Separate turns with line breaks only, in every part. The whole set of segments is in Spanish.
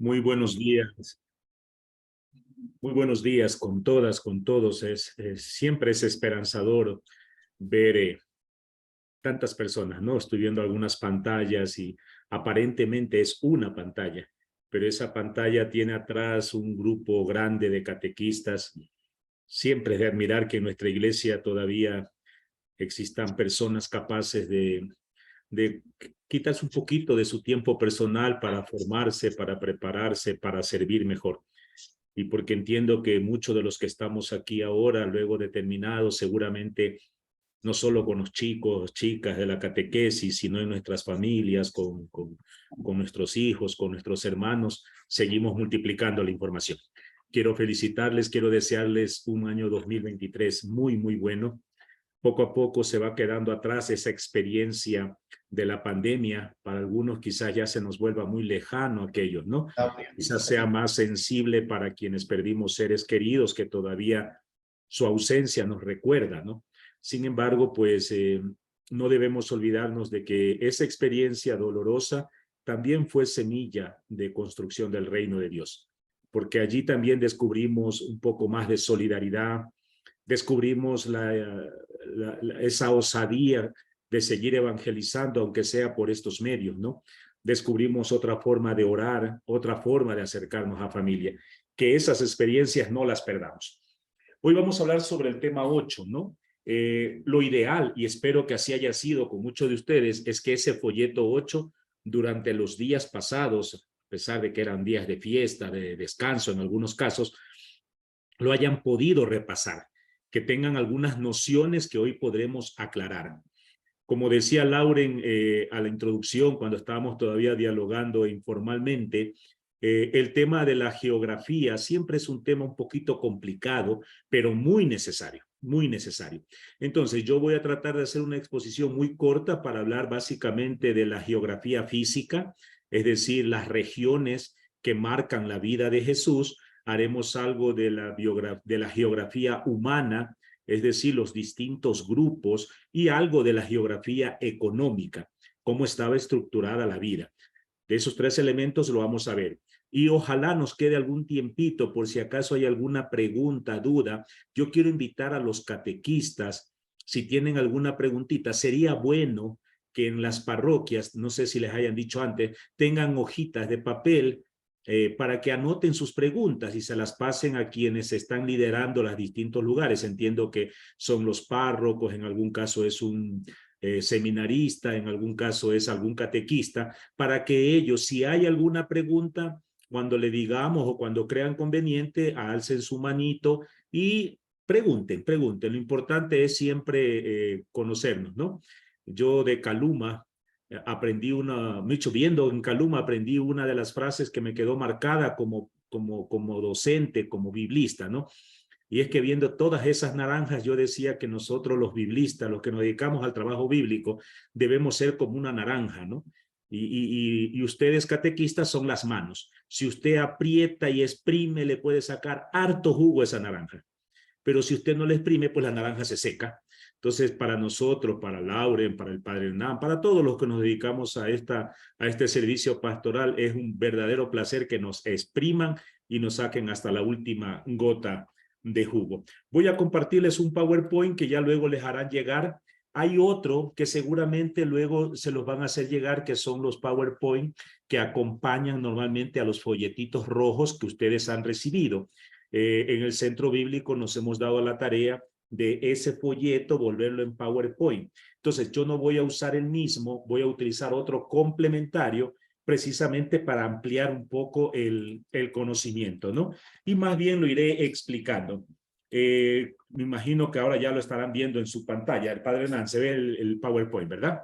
Muy buenos días. Muy buenos días con todas, con todos. Siempre es esperanzador ver tantas personas, ¿no? Estoy viendo algunas pantallas y aparentemente es una pantalla, pero esa pantalla tiene atrás un grupo grande de catequistas. Siempre es de admirar que en nuestra iglesia todavía existan personas capaces de quitarse un poquito de su tiempo personal para formarse, para prepararse, para servir mejor. Y porque entiendo que muchos de los que estamos aquí ahora, luego de terminado, seguramente no solo con los chicos, chicas de la catequesis, sino en nuestras familias, con nuestros hijos, con nuestros hermanos, seguimos multiplicando la información. Quiero felicitarles, quiero desearles un año 2023 muy, muy bueno. Poco a poco se va quedando atrás esa experiencia de la pandemia. Para algunos quizás ya se nos vuelva muy lejano aquello, ¿no? Quizás sea más sensible para quienes perdimos seres queridos, que todavía su ausencia nos recuerda, ¿no? Sin embargo, pues no debemos olvidarnos de que esa experiencia dolorosa también fue semilla de construcción del reino de Dios, porque allí también descubrimos un poco más de solidaridad, descubrimos esa osadía de seguir evangelizando, aunque sea por estos medios, ¿no? Descubrimos otra forma de orar, otra forma de acercarnos a familia. Que esas experiencias no las perdamos. Hoy vamos a hablar sobre el tema 8, ¿no? Lo ideal, y espero que así haya sido con muchos de ustedes, es que ese folleto 8, durante los días pasados, a pesar de que eran días de fiesta, de descanso en algunos casos, lo hayan podido repasar, que tengan algunas nociones que hoy podremos aclarar. Como decía Lauren a la introducción, cuando estábamos todavía dialogando informalmente, el tema de la geografía siempre es un tema un poquito complicado, pero muy necesario, muy necesario. Entonces, yo voy a tratar de hacer una exposición muy corta para hablar básicamente de la geografía física, es decir, las regiones que marcan la vida de Jesús. Haremos algo de la geografía humana, es decir, los distintos grupos, y algo de la geografía económica, cómo estaba estructurada la vida. De esos tres elementos lo vamos a ver. Y ojalá nos quede algún tiempito por si acaso hay alguna pregunta, duda. Yo quiero invitar a los catequistas, si tienen alguna preguntita, sería bueno que en las parroquias, no sé si les hayan dicho antes, tengan hojitas de papel para que anoten sus preguntas y se las pasen a quienes están liderando los distintos lugares. Entiendo que son los párrocos, en algún caso es un seminarista, en algún caso es algún catequista, para que ellos, si hay alguna pregunta, cuando le digamos o cuando crean conveniente, alcen su manito y pregunten, pregunten. Lo importante es siempre conocernos, ¿no? Yo de Caluma aprendí mucho viendo en Caluma, aprendí una de las frases que me quedó marcada como docente, como biblista, ¿no? Y es que viendo todas esas naranjas, yo decía que nosotros los biblistas, los que nos dedicamos al trabajo bíblico, debemos ser como una naranja, ¿no? Y ustedes catequistas son las manos. Si usted aprieta y exprime, le puede sacar harto jugo a esa naranja. Pero si usted no le exprime, pues la naranja se seca. Entonces, para nosotros, para Lauren, para el Padre Hernán, para todos los que nos dedicamos a este servicio pastoral, es un verdadero placer que nos expriman y nos saquen hasta la última gota de jugo. Voy a compartirles un PowerPoint que ya luego les harán llegar. Hay otro que seguramente luego se los van a hacer llegar, que son los PowerPoint que acompañan normalmente a los folletitos rojos que ustedes han recibido. En el centro bíblico nos hemos dado la tarea de ese folleto volverlo en PowerPoint. Entonces yo no voy a usar el mismo, voy a utilizar otro complementario precisamente para ampliar un poco el conocimiento, ¿no? Y más bien lo iré explicando. Me imagino que ahora ya lo estarán viendo en su pantalla. El Padre Hernán, se ve el PowerPoint, ¿verdad?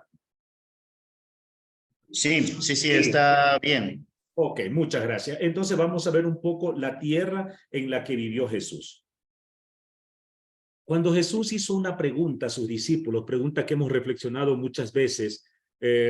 Sí, sí, sí, está bien.
Ok, muchas gracias. Entonces vamos a ver un poco la tierra en la que vivió Jesús. Cuando Jesús hizo una pregunta a sus discípulos, pregunta que hemos reflexionado muchas veces,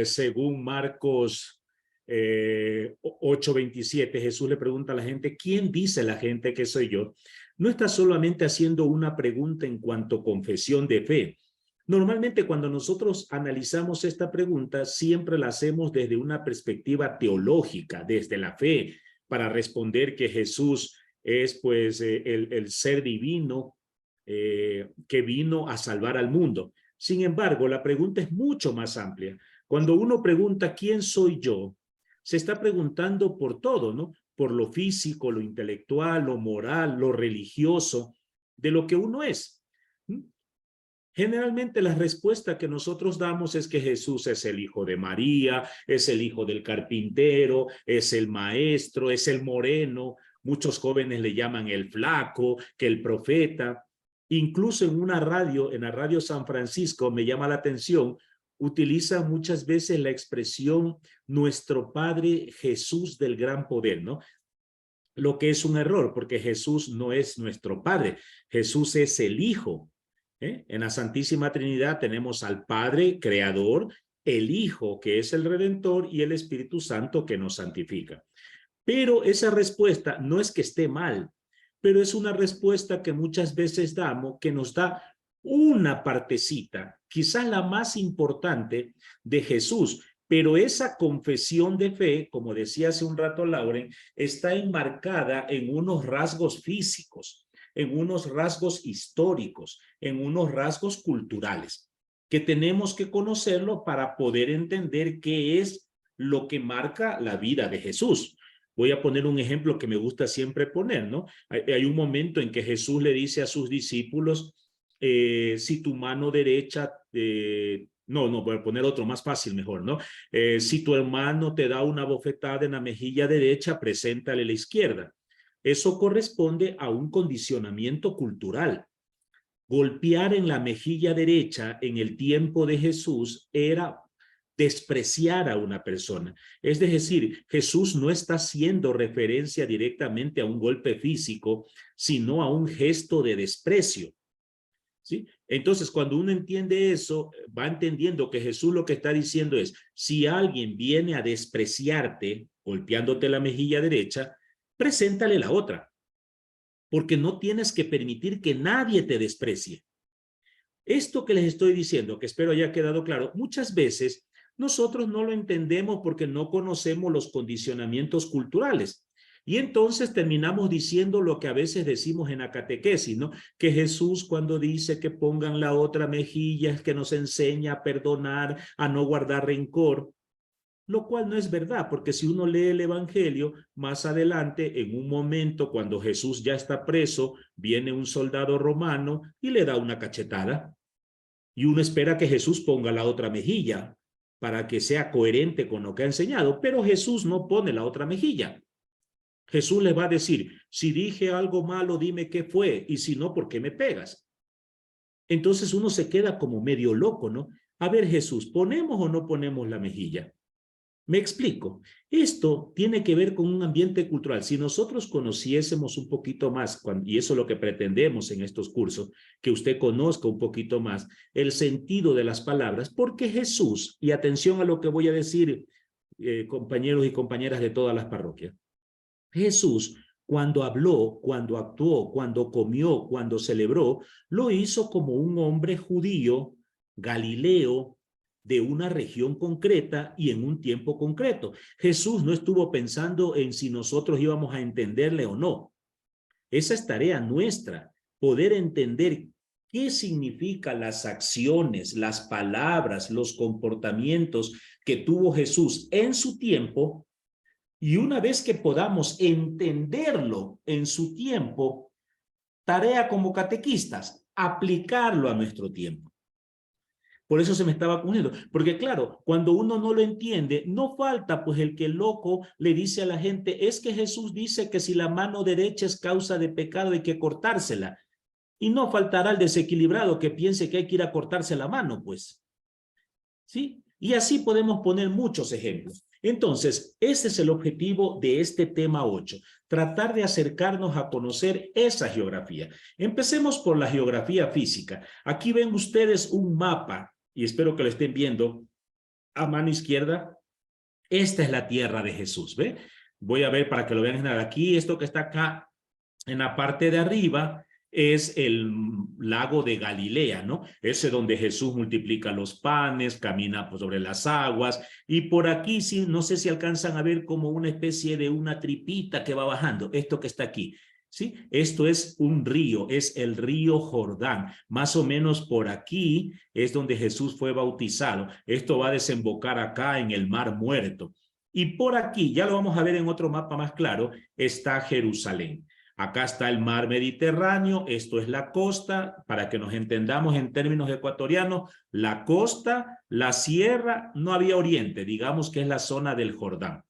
según Marcos 8:27, Jesús le pregunta a la gente, ¿quién dice la gente que soy yo? No está solamente haciendo una pregunta en cuanto a confesión de fe. Normalmente cuando nosotros analizamos esta pregunta, siempre la hacemos desde una perspectiva teológica, desde la fe. para responder que Jesús es pues el ser divino que vino a salvar al mundo. Sin embargo, la pregunta es mucho más amplia. Cuando uno pregunta ¿quién soy yo?, se está preguntando por todo, ¿no? Por lo físico, lo intelectual, lo moral, lo religioso, de lo que uno es. Generalmente la respuesta que nosotros damos es que Jesús es el hijo de María, es el hijo del carpintero, es el maestro, es el moreno. Muchos jóvenes le llaman el flaco, que el profeta. Incluso en una radio, en la radio San Francisco, me llama la atención, utiliza muchas veces la expresión nuestro Padre Jesús del gran poder, ¿no? Lo que es un error, porque Jesús no es nuestro Padre, Jesús es el Hijo. En la Santísima Trinidad tenemos al Padre Creador, el Hijo que es el Redentor y el Espíritu Santo que nos santifica. Pero esa respuesta no es que esté mal, pero es una respuesta que muchas veces damos que nos da una partecita, quizás la más importante de Jesús, pero esa confesión de fe, como decía hace un rato Lauren, está enmarcada en unos rasgos físicos, en unos rasgos históricos, en unos rasgos culturales, que tenemos que conocerlo para poder entender qué es lo que marca la vida de Jesús. Voy a poner un ejemplo que me gusta siempre poner, ¿no? Hay un momento en que Jesús le dice a sus discípulos, si tu mano derecha, no, voy a poner otro más fácil mejor, ¿no? Si tu hermano te da una bofetada en la mejilla derecha, preséntale la izquierda. Eso corresponde a un condicionamiento cultural. Golpear en la mejilla derecha en el tiempo de Jesús era despreciar a una persona. Es decir, Jesús no está haciendo referencia directamente a un golpe físico, sino a un gesto de desprecio. ¿Sí? Entonces, cuando uno entiende eso, va entendiendo que Jesús lo que está diciendo es, si alguien viene a despreciarte, golpeándote la mejilla derecha, preséntale la otra, porque no tienes que permitir que nadie te desprecie. Esto que les estoy diciendo, que espero haya quedado claro, muchas veces nosotros no lo entendemos porque no conocemos los condicionamientos culturales. Y entonces terminamos diciendo lo que a veces decimos en la catequesis, ¿no? Que Jesús cuando dice que pongan la otra mejilla es que nos enseña a perdonar, a no guardar rencor, lo cual no es verdad, porque si uno lee el Evangelio, más adelante, en un momento cuando Jesús ya está preso, viene un soldado romano y le da una cachetada. Y uno espera que Jesús ponga la otra mejilla para que sea coherente con lo que ha enseñado, pero Jesús no pone la otra mejilla. Jesús le va a decir, si dije algo malo, dime qué fue, y si no, ¿por qué me pegas? Entonces uno se queda como medio loco, ¿no? A ver, Jesús, ¿ponemos o no ponemos la mejilla? Me explico. Esto tiene que ver con un ambiente cultural. Si nosotros conociésemos un poquito más, y eso es lo que pretendemos en estos cursos, que usted conozca un poquito más el sentido de las palabras, porque Jesús, y atención a lo que voy a decir, compañeros y compañeras de todas las parroquias, Jesús, cuando habló, cuando actuó, cuando comió, cuando celebró, lo hizo como un hombre judío, galileo, de una región concreta y en un tiempo concreto. Jesús no estuvo pensando en si nosotros íbamos a entenderle o no. Esa es tarea nuestra, poder entender qué significan las acciones, las palabras, los comportamientos que tuvo Jesús en su tiempo. Y una vez que podamos entenderlo en su tiempo, tarea como catequistas, aplicarlo a nuestro tiempo. Por eso se me estaba confundiendo, porque claro, cuando uno no lo entiende, no falta pues el que el loco le dice a la gente, es que Jesús dice que si la mano derecha es causa de pecado hay que cortársela. Y no faltará el desequilibrado que piense que hay que ir a cortarse la mano, pues. ¿Sí? Y así podemos poner muchos ejemplos. Entonces, ese es el objetivo de este tema 8, tratar de acercarnos a conocer esa geografía. Empecemos por la geografía física. Aquí ven ustedes un mapa, y espero que lo estén viendo a mano izquierda. Esta es la tierra de Jesús, ¿ve? Voy a ver para que lo vean. Aquí, esto que está acá en la parte de arriba, es el lago de Galilea, ¿no? Ese donde Jesús multiplica los panes, camina sobre las aguas, y por aquí sí, no sé si alcanzan a ver como una especie de una tripita que va bajando, esto que está aquí. ¿Sí? Esto es un río, es el río Jordán. Más o menos por aquí es donde Jesús fue bautizado. Esto va a desembocar acá en el Mar Muerto. Y por aquí, ya lo vamos a ver en otro mapa más claro, está Jerusalén. Acá está el mar Mediterráneo, esto es la costa, para que nos entendamos en términos ecuatorianos, la costa, la sierra, no había oriente, digamos que es la zona del Jordán.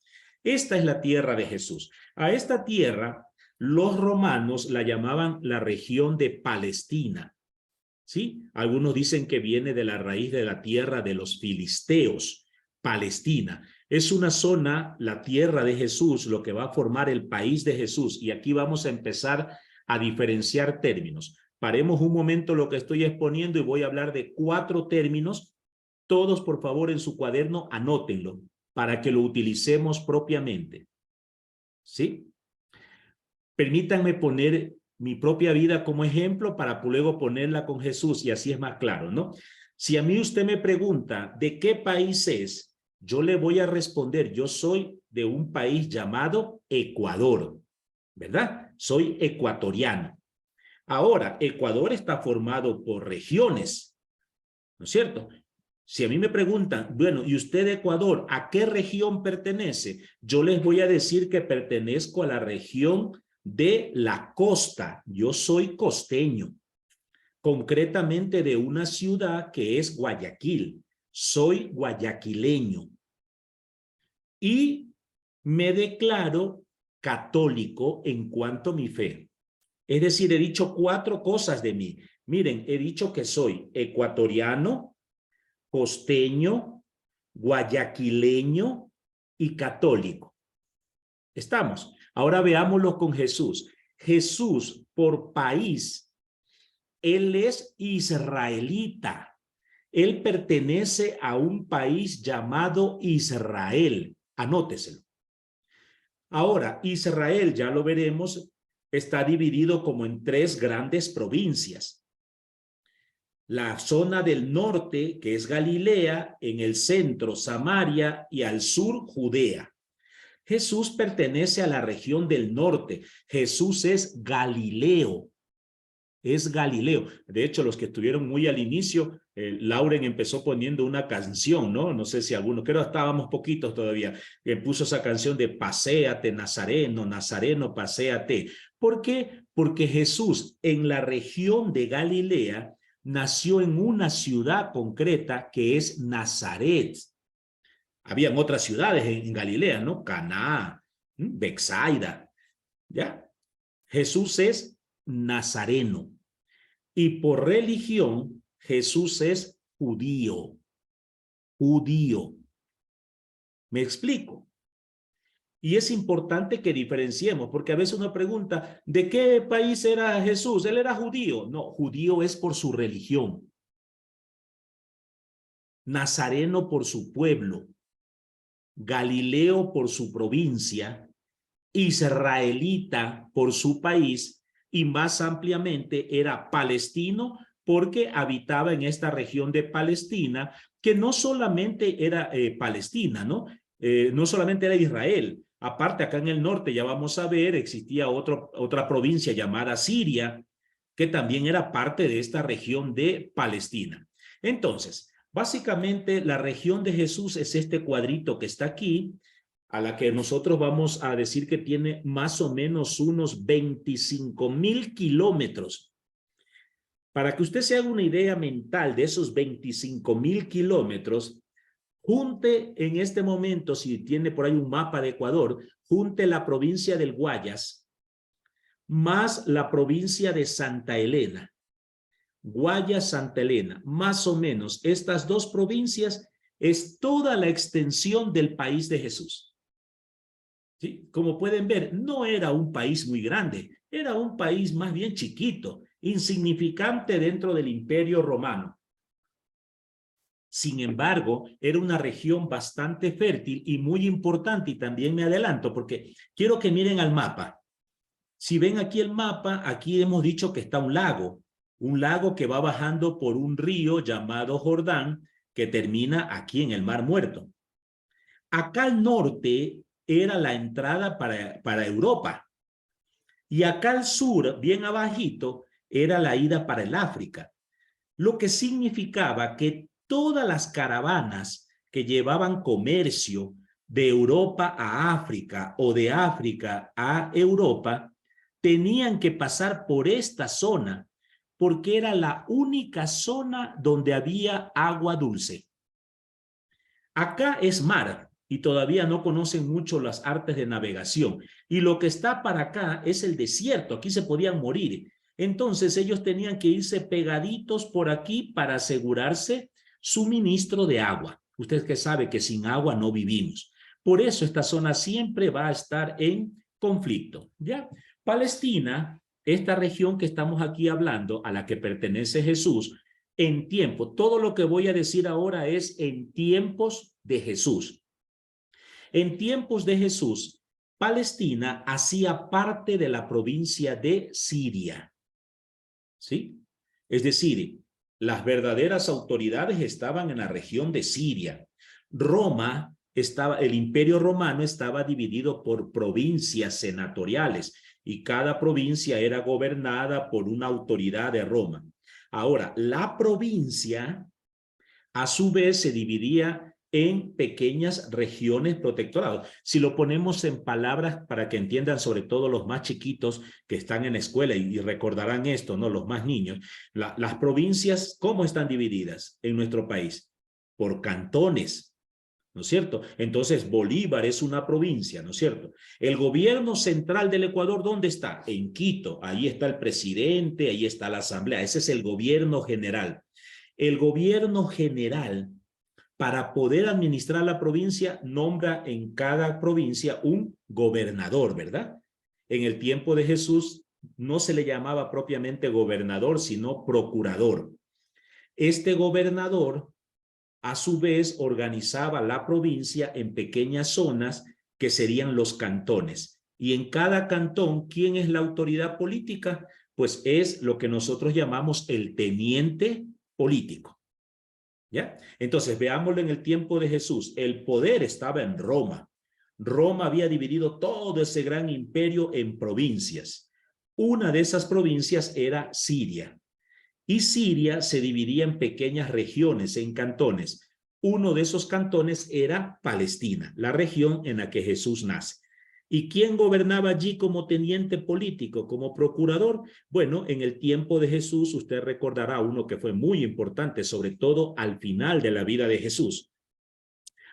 Esta es la tierra de Jesús. A esta tierra los romanos la llamaban la región de Palestina. ¿Sí? Algunos dicen que viene de la raíz de la tierra de los filisteos, Palestina. Es una zona, la tierra de Jesús, lo que va a formar el país de Jesús. Y aquí vamos a empezar a diferenciar términos. Paremos un momento lo que estoy exponiendo y voy a hablar de 4 términos. Todos, por favor, en su cuaderno, anótenlo para que lo utilicemos propiamente. ¿Sí? Permítanme poner mi propia vida como ejemplo para luego ponerla con Jesús y así es más claro, ¿no? Si a mí usted me pregunta de qué país es, yo le voy a responder, yo soy de un país llamado Ecuador, ¿verdad? Soy ecuatoriano. Ahora, Ecuador está formado por regiones, ¿no es cierto? Si a mí me preguntan, bueno, ¿y usted de Ecuador a qué región pertenece? Yo les voy a decir que pertenezco a la región de la costa. Yo soy costeño, concretamente de una ciudad que es Guayaquil. Soy guayaquileño y me declaro católico en cuanto a mi fe. Es decir, he dicho 4 cosas de mí. Miren, he dicho que soy ecuatoriano, costeño, guayaquileño y católico. ¿Estamos? Ahora veámoslo con Jesús. Jesús, por país, él es israelita. Él pertenece a un país llamado Israel. Anóteselo. Ahora, Israel, ya lo veremos, está dividido como en 3 grandes provincias. La zona del norte, que es Galilea, en el centro, Samaria, y al sur, Judea. Jesús pertenece a la región del norte. Jesús es Galileo. Es Galileo. De hecho, los que estuvieron muy al inicio, Lauren empezó poniendo una canción, ¿no? No sé si alguno, creo que estábamos poquitos todavía, puso esa canción de Paséate, Nazareno, Nazareno, paséate. ¿Por qué? Porque Jesús en la región de Galilea nació en una ciudad concreta que es Nazaret. Habían otras ciudades en Galilea, ¿no? Caná, Betsaida, ¿ya? Jesús es nazareno y por religión Jesús es judío. Judío. ¿Me explico? Y es importante que diferenciemos, porque a veces uno pregunta, ¿de qué país era Jesús? ¿Él era judío? No, judío es por su religión. Nazareno por su pueblo. Galileo por su provincia. Israelita por su país y más ampliamente era palestino porque habitaba en esta región de Palestina que no solamente era Palestina, ¿no? No solamente era Israel. Aparte, acá en el norte, ya vamos a ver, existía otra provincia llamada Siria, que también era parte de esta región de Palestina. Entonces, básicamente, la región de Jesús es este cuadrito que está aquí, a la que nosotros vamos a decir que tiene más o menos unos 25,000 kilómetros. Para que usted se haga una idea mental de esos 25,000 kilómetros, junte en este momento, si tiene por ahí un mapa de Ecuador, junte la provincia del Guayas más la provincia de Santa Elena. Guayas, Santa Elena, más o menos estas 2 provincias es toda la extensión del país de Jesús. ¿Sí? Como pueden ver, no era un país muy grande, era un país más bien chiquito, insignificante dentro del Imperio Romano. Sin embargo, era una región bastante fértil y muy importante, y también me adelanto porque quiero que miren al mapa. Si ven aquí el mapa, aquí hemos dicho que está un lago que va bajando por un río llamado Jordán, que termina aquí en el Mar Muerto. Acá al norte era la entrada para Europa. Y acá al sur, bien abajito, era la ida para el África. Lo que significaba que todas las caravanas que llevaban comercio de Europa a África o de África a Europa tenían que pasar por esta zona porque era la única zona donde había agua dulce. Acá es mar y todavía no conocen mucho las artes de navegación. Y lo que está para acá es el desierto. Aquí se podían morir. Entonces ellos tenían que irse pegaditos por aquí para asegurarse suministro de agua. Usted que sabe que sin agua no vivimos. Por eso esta zona siempre va a estar en conflicto. ¿Ya? Palestina, esta región que estamos aquí hablando, a la que pertenece Jesús, en tiempo. Todo lo que voy a decir ahora es en tiempos de Jesús. En tiempos de Jesús, Palestina hacía parte de la provincia de Siria. ¿Sí? Es decir, las verdaderas autoridades estaban en la región de Siria. Roma estaba, el Imperio Romano estaba dividido por provincias senatoriales y cada provincia era gobernada por una autoridad de Roma. Ahora, la provincia, a su vez, se dividía en pequeñas regiones protectoradas. Si lo ponemos en palabras para que entiendan, sobre todo los más chiquitos que están en escuela y recordarán esto, ¿no? Los más niños. Las provincias, ¿cómo están divididas en nuestro país? Por cantones, ¿no es cierto? Entonces, Bolívar es una provincia, ¿no es cierto? El gobierno central del Ecuador, ¿dónde está? En Quito. Ahí está el presidente, ahí está la asamblea. Ese es el gobierno general. El gobierno general, para poder administrar la provincia, nombra en cada provincia un gobernador, ¿verdad? En el tiempo de Jesús no se le llamaba propiamente gobernador, sino procurador. Este gobernador, a su vez, organizaba la provincia en pequeñas zonas que serían los cantones. Y en cada cantón, ¿quién es la autoridad política? Pues es lo que nosotros llamamos el teniente político. ¿Ya? Entonces, veámoslo en el tiempo de Jesús. El poder estaba en Roma. Roma había dividido todo ese gran imperio en provincias. Una de esas provincias era Siria. Y Siria se dividía en pequeñas regiones, en cantones. Uno de esos cantones era Palestina, la región en la que Jesús nace. ¿Y quién gobernaba allí como teniente político, como procurador? Bueno, en el tiempo de Jesús, usted recordará uno que fue muy importante, sobre todo al final de la vida de Jesús.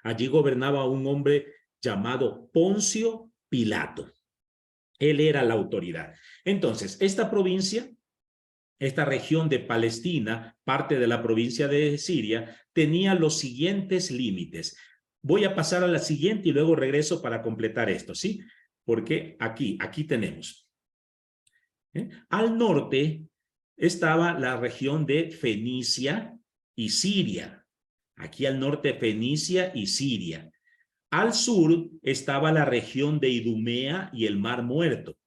Allí gobernaba un hombre llamado Poncio Pilato. Él era la autoridad. Entonces, esta provincia, esta región de Palestina, parte de la provincia de Siria, tenía los siguientes límites. Voy a pasar a la siguiente y luego regreso para completar esto, ¿sí? Porque aquí tenemos. Al norte estaba la región de Fenicia y Siria. Aquí al norte Fenicia y Siria. Al sur estaba la región de Idumea y el Mar Muerto.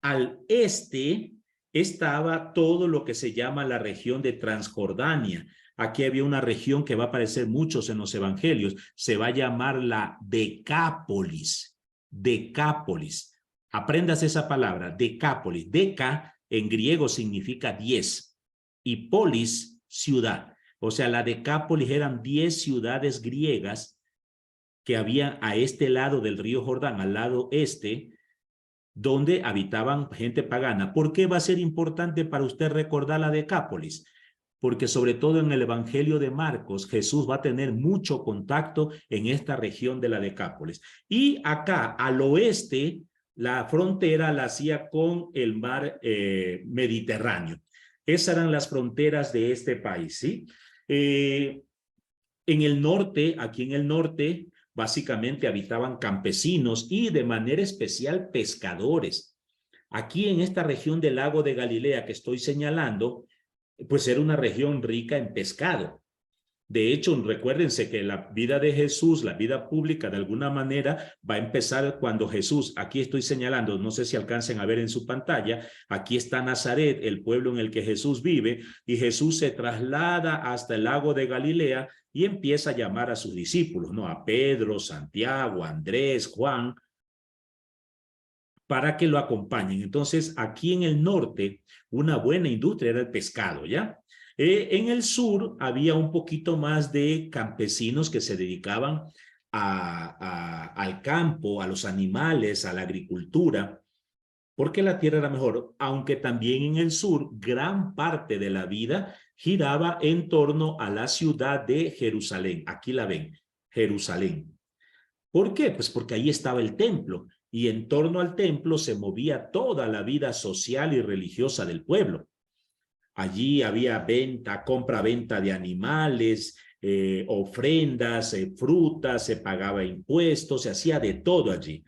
Al este estaba todo lo que se llama la región de Transjordania. Aquí había una región que va a aparecer muchos en los evangelios. Se va a llamar la Decápolis. Decápolis. Aprendas esa palabra, Decápolis. Deca en griego significa 10 y polis, ciudad. O sea, la Decápolis eran 10 ciudades griegas que había a este lado del río Jordán, al lado este, donde habitaban gente pagana. ¿Por qué va a ser importante para usted recordar la Decápolis? Porque sobre todo en el Evangelio de Marcos, Jesús va a tener mucho contacto en esta región de la Decápolis. Y acá, al oeste, la frontera la hacía con el mar Mediterráneo. Esas eran las fronteras de este país, ¿sí? En el norte, aquí en el norte, básicamente habitaban campesinos y de manera especial pescadores. Aquí en esta región del lago de Galilea que estoy señalando, pues era una región rica en pescado. De hecho, recuérdense que la vida de Jesús, la vida pública, de alguna manera va a empezar cuando Jesús, aquí estoy señalando, no sé si alcancen a ver en su pantalla, aquí está Nazaret, el pueblo en el que Jesús vive, y Jesús se traslada hasta el lago de Galilea y empieza a llamar a sus discípulos, ¿no? A Pedro, Santiago, Andrés, Juan, para que lo acompañen. Entonces, aquí en el norte, una buena industria era el pescado, ¿ya? En el sur había un poquito más de campesinos que se dedicaban al campo, a los animales, a la agricultura, porque la tierra era mejor, aunque también en el sur gran parte de la vida giraba en torno a la ciudad de Jerusalén. Aquí la ven, Jerusalén. ¿Por qué? Pues porque ahí estaba el templo y en torno al templo se movía toda la vida social y religiosa del pueblo. Allí había venta, compra-venta de animales, ofrendas, frutas, se pagaba impuestos, se hacía de todo allí.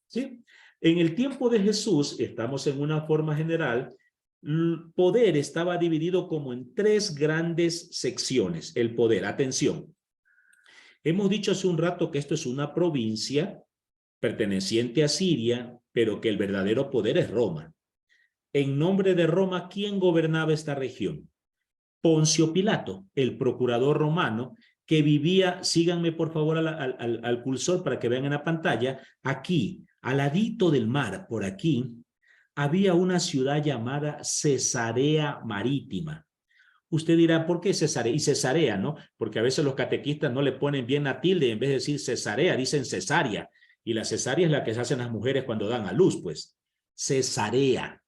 ¿Sí? En el tiempo de Jesús, estamos en una forma general, el poder estaba dividido como en tres grandes secciones. El poder, atención. Hemos dicho hace un rato que esto es una provincia perteneciente a Siria, pero que el verdadero poder es Roma. En nombre de Roma, ¿quién gobernaba esta región? Poncio Pilato, el procurador romano, que vivía, síganme por favor al cursor para que vean en la pantalla, aquí, al ladito del mar, por aquí, había una ciudad llamada Cesarea Marítima. Usted dirá, ¿por qué Cesarea? Y Cesarea, ¿no? Porque a veces los catequistas no le ponen bien la tilde, en vez de decir Cesarea, dicen cesárea. Y la cesárea es la que se hacen las mujeres cuando dan a luz, pues. Cesarea.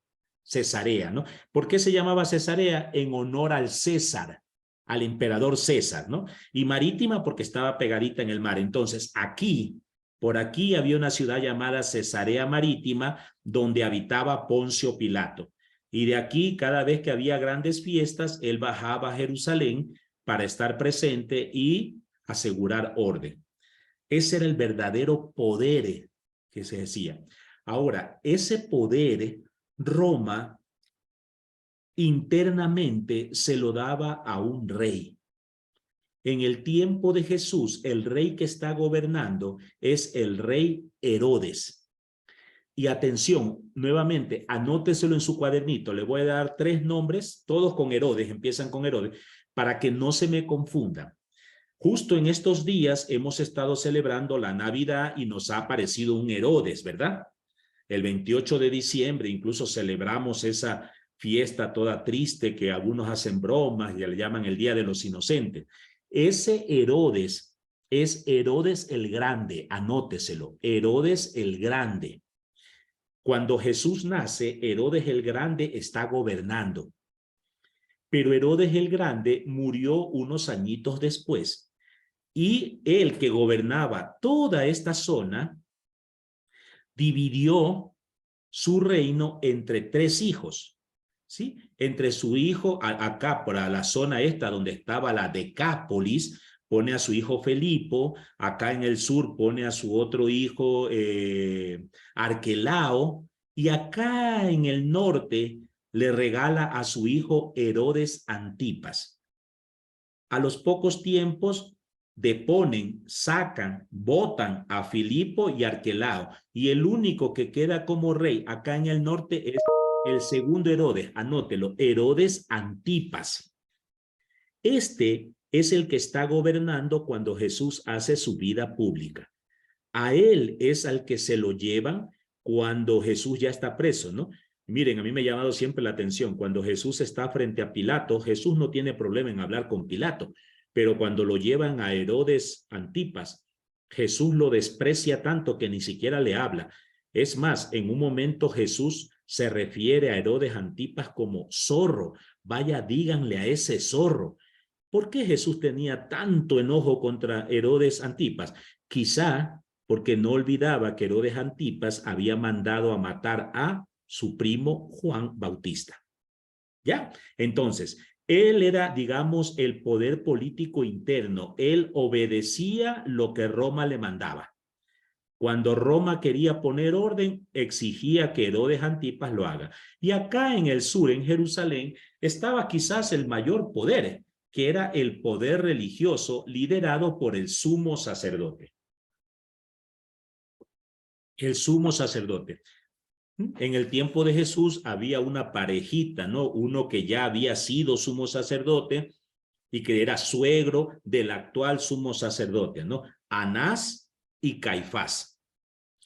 Cesarea, ¿no? ¿Por qué se llamaba Cesarea? En honor al César, al emperador César, ¿no? Y marítima porque estaba pegadita en el mar. Entonces, aquí, por aquí había una ciudad llamada Cesarea Marítima, donde habitaba Poncio Pilato. Y de aquí, cada vez que había grandes fiestas, él bajaba a Jerusalén para estar presente y asegurar orden. Ese era el verdadero poder que se decía. Ahora, ese poder Roma internamente se lo daba a un rey. En el tiempo de Jesús, el rey que está gobernando es el rey Herodes. Y atención, nuevamente, anóteselo en su cuadernito. Le voy a dar 3 nombres, todos con Herodes, empiezan con Herodes, para que no se me confundan. Justo en estos días hemos estado celebrando la Navidad y nos ha aparecido un Herodes, ¿verdad? El 28 de diciembre incluso celebramos esa fiesta toda triste que algunos hacen bromas y le llaman el Día de los Inocentes. Ese Herodes es Herodes el Grande, anóteselo, Herodes el Grande. Cuando Jesús nace, Herodes el Grande está gobernando. Pero Herodes el Grande murió unos añitos después. Y él que gobernaba toda esta zona, dividió su reino entre 3 hijos. ¿Sí? Entre su hijo, acá para la zona esta donde estaba la Decápolis, pone a su hijo Felipo, acá en el sur pone a su otro hijo Arquelao, y acá en el norte le regala a su hijo Herodes Antipas. A los pocos tiempos deponen, sacan, votan a Filipo y Arquelao, y el único que queda como rey acá en el norte es el segundo Herodes, anótelo, Herodes Antipas. Este es el que está gobernando cuando Jesús hace su vida pública. A él es al que se lo llevan cuando Jesús ya está preso, ¿no? Miren, a mí me ha llamado siempre la atención, cuando Jesús está frente a Pilato, Jesús no tiene problema en hablar con Pilato, pero cuando lo llevan a Herodes Antipas, Jesús lo desprecia tanto que ni siquiera le habla. Es más, en un momento Jesús se refiere a Herodes Antipas como zorro. Vaya, díganle a ese zorro. ¿Por qué Jesús tenía tanto enojo contra Herodes Antipas? Quizá porque no olvidaba que Herodes Antipas había mandado a matar a su primo Juan Bautista. ¿Ya? Entonces, él era, digamos, el poder político interno. Él obedecía lo que Roma le mandaba. Cuando Roma quería poner orden, exigía que Herodes Antipas lo haga. Y acá en el sur, en Jerusalén, estaba quizás el mayor poder, que era el poder religioso liderado por el sumo sacerdote. El sumo sacerdote. En el tiempo de Jesús había una parejita, ¿no? Uno que ya había sido sumo sacerdote y que era suegro del actual sumo sacerdote, ¿no? Anás y Caifás,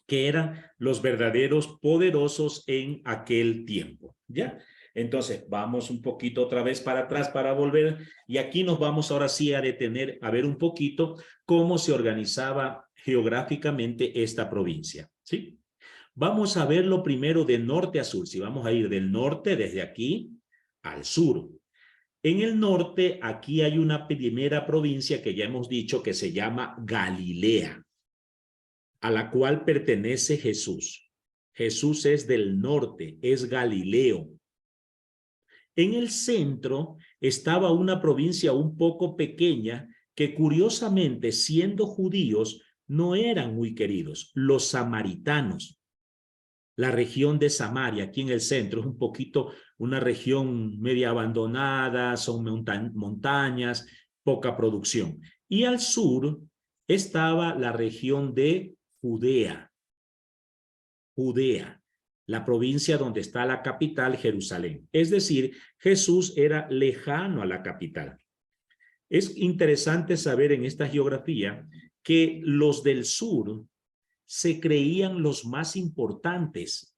que eran los verdaderos poderosos en aquel tiempo, ¿ya? Entonces, vamos un poquito otra vez para atrás para volver, y aquí nos vamos ahora sí a detener, a ver un poquito cómo se organizaba geográficamente esta provincia, ¿sí? Vamos a verlo primero de norte a sur, si vamos a ir del norte desde aquí al sur. En el norte, aquí hay una primera provincia que ya hemos dicho que se llama Galilea, a la cual pertenece Jesús. Jesús es del norte, es Galileo. En el centro estaba una provincia un poco pequeña que curiosamente, siendo judíos, no eran muy queridos, los samaritanos. La región de Samaria, aquí en el centro, es un poquito una región media abandonada, son montañas, poca producción. Y al sur estaba la región de Judea, la provincia donde está la capital, Jerusalén. Es decir, Jesús era lejano a la capital. Es interesante saber en esta geografía que los del sur se creían los más importantes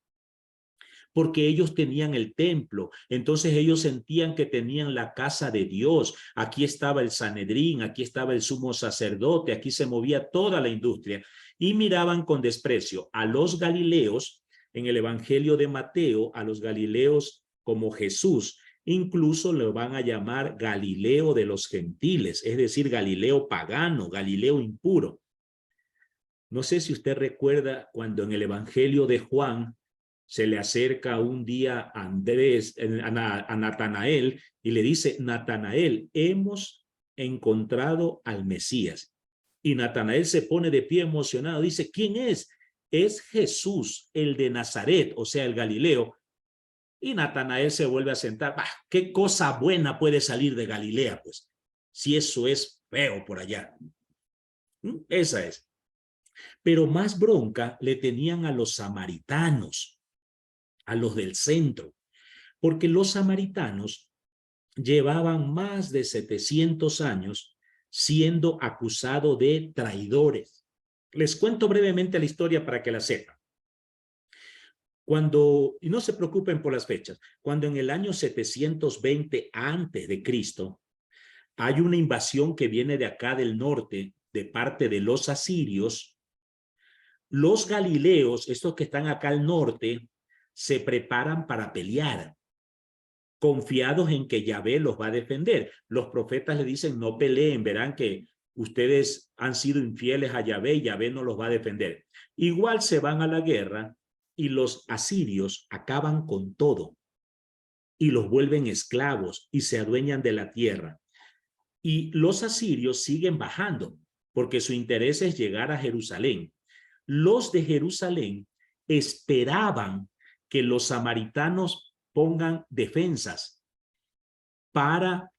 porque ellos tenían el templo, entonces ellos sentían que tenían la casa de Dios, aquí estaba el Sanedrín, aquí estaba el sumo sacerdote, aquí se movía toda la industria, y miraban con desprecio a los galileos. En el Evangelio de Mateo, a los galileos como Jesús, incluso lo van a llamar Galileo de los gentiles, es decir, Galileo pagano, Galileo impuro. No sé si usted recuerda cuando en el Evangelio de Juan se le acerca un día a Andrés, a Natanael, y le dice: Natanael, hemos encontrado al Mesías. Y Natanael se pone de pie emocionado, dice: ¿quién es? Es Jesús, el de Nazaret, o sea, el Galileo. Y Natanael se vuelve a sentar. Bah, ¿qué cosa buena puede salir de Galilea, pues? Si eso es feo por allá. Esa es. Pero más bronca le tenían a los samaritanos, a los del centro, porque los samaritanos llevaban más de 700 años siendo acusados de traidores. Les cuento brevemente la historia para que la sepan. Y no se preocupen por las fechas, cuando en el año 720 antes de Cristo hay una invasión que viene de acá del norte de parte de los asirios, los galileos, estos que están acá al norte, se preparan para pelear, confiados en que Yahvé los va a defender. Los profetas le dicen: no peleen, verán que ustedes han sido infieles a Yahvé y Yahvé no los va a defender. Igual se van a la guerra y los asirios acaban con todo y los vuelven esclavos y se adueñan de la tierra. Y los asirios siguen bajando porque su interés es llegar a Jerusalén. Los de Jerusalén esperaban que los samaritanos pongan defensas para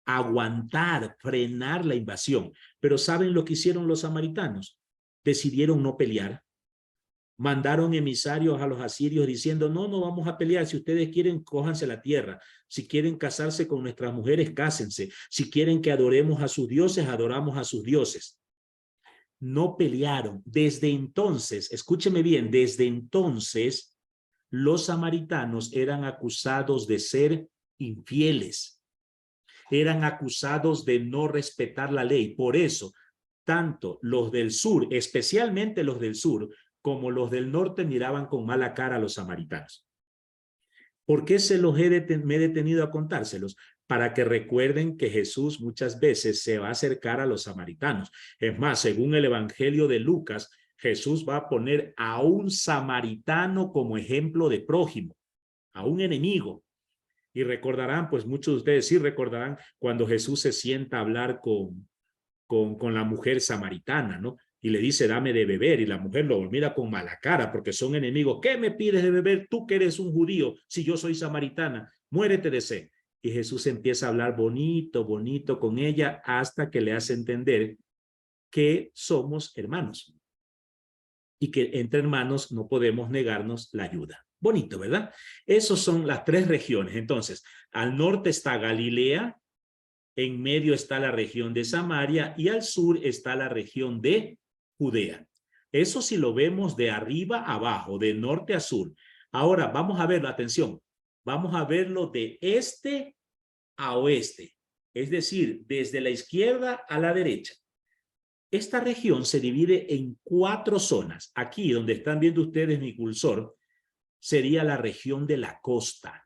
aguantar, frenar la invasión. Pero ¿saben lo que hicieron los samaritanos? Decidieron no pelear. Mandaron emisarios a los asirios diciendo: no, no vamos a pelear. Si ustedes quieren, cójanse la tierra. Si quieren casarse con nuestras mujeres, cásense. Si quieren que adoremos a sus dioses, adoramos a sus dioses. No pelearon. Desde entonces, escúcheme bien, desde entonces los samaritanos eran acusados de ser infieles, eran acusados de no respetar la ley. Por eso, tanto los del sur, especialmente los del sur, como los del norte miraban con mala cara a los samaritanos. ¿Por qué me he detenido a contárselos? Para que recuerden que Jesús muchas veces se va a acercar a los samaritanos. Es más, según el Evangelio de Lucas, Jesús va a poner a un samaritano como ejemplo de prójimo, a un enemigo. Y recordarán, pues muchos de ustedes sí recordarán cuando Jesús se sienta a hablar con la mujer samaritana, ¿no? Y le dice: dame de beber, y la mujer lo mira con mala cara porque son enemigos. ¿Qué me pides de beber tú que eres un judío si yo soy samaritana? Muérete de sed. y Jesús empieza a hablar bonito, bonito con ella hasta que le hace entender que somos hermanos y que entre hermanos no podemos negarnos la ayuda. Bonito, ¿verdad? Esas son las tres regiones. Entonces, al norte está Galilea, en medio está la región de Samaria y al sur está la región de Judea. Eso si lo vemos de arriba a abajo, de norte a sur. Ahora vamos a verlo, atención, vamos a verlo de este a oeste, es decir, desde la izquierda a la derecha. Esta región se divide en 4 zonas. Aquí donde están viendo ustedes mi cursor, sería la región de la costa.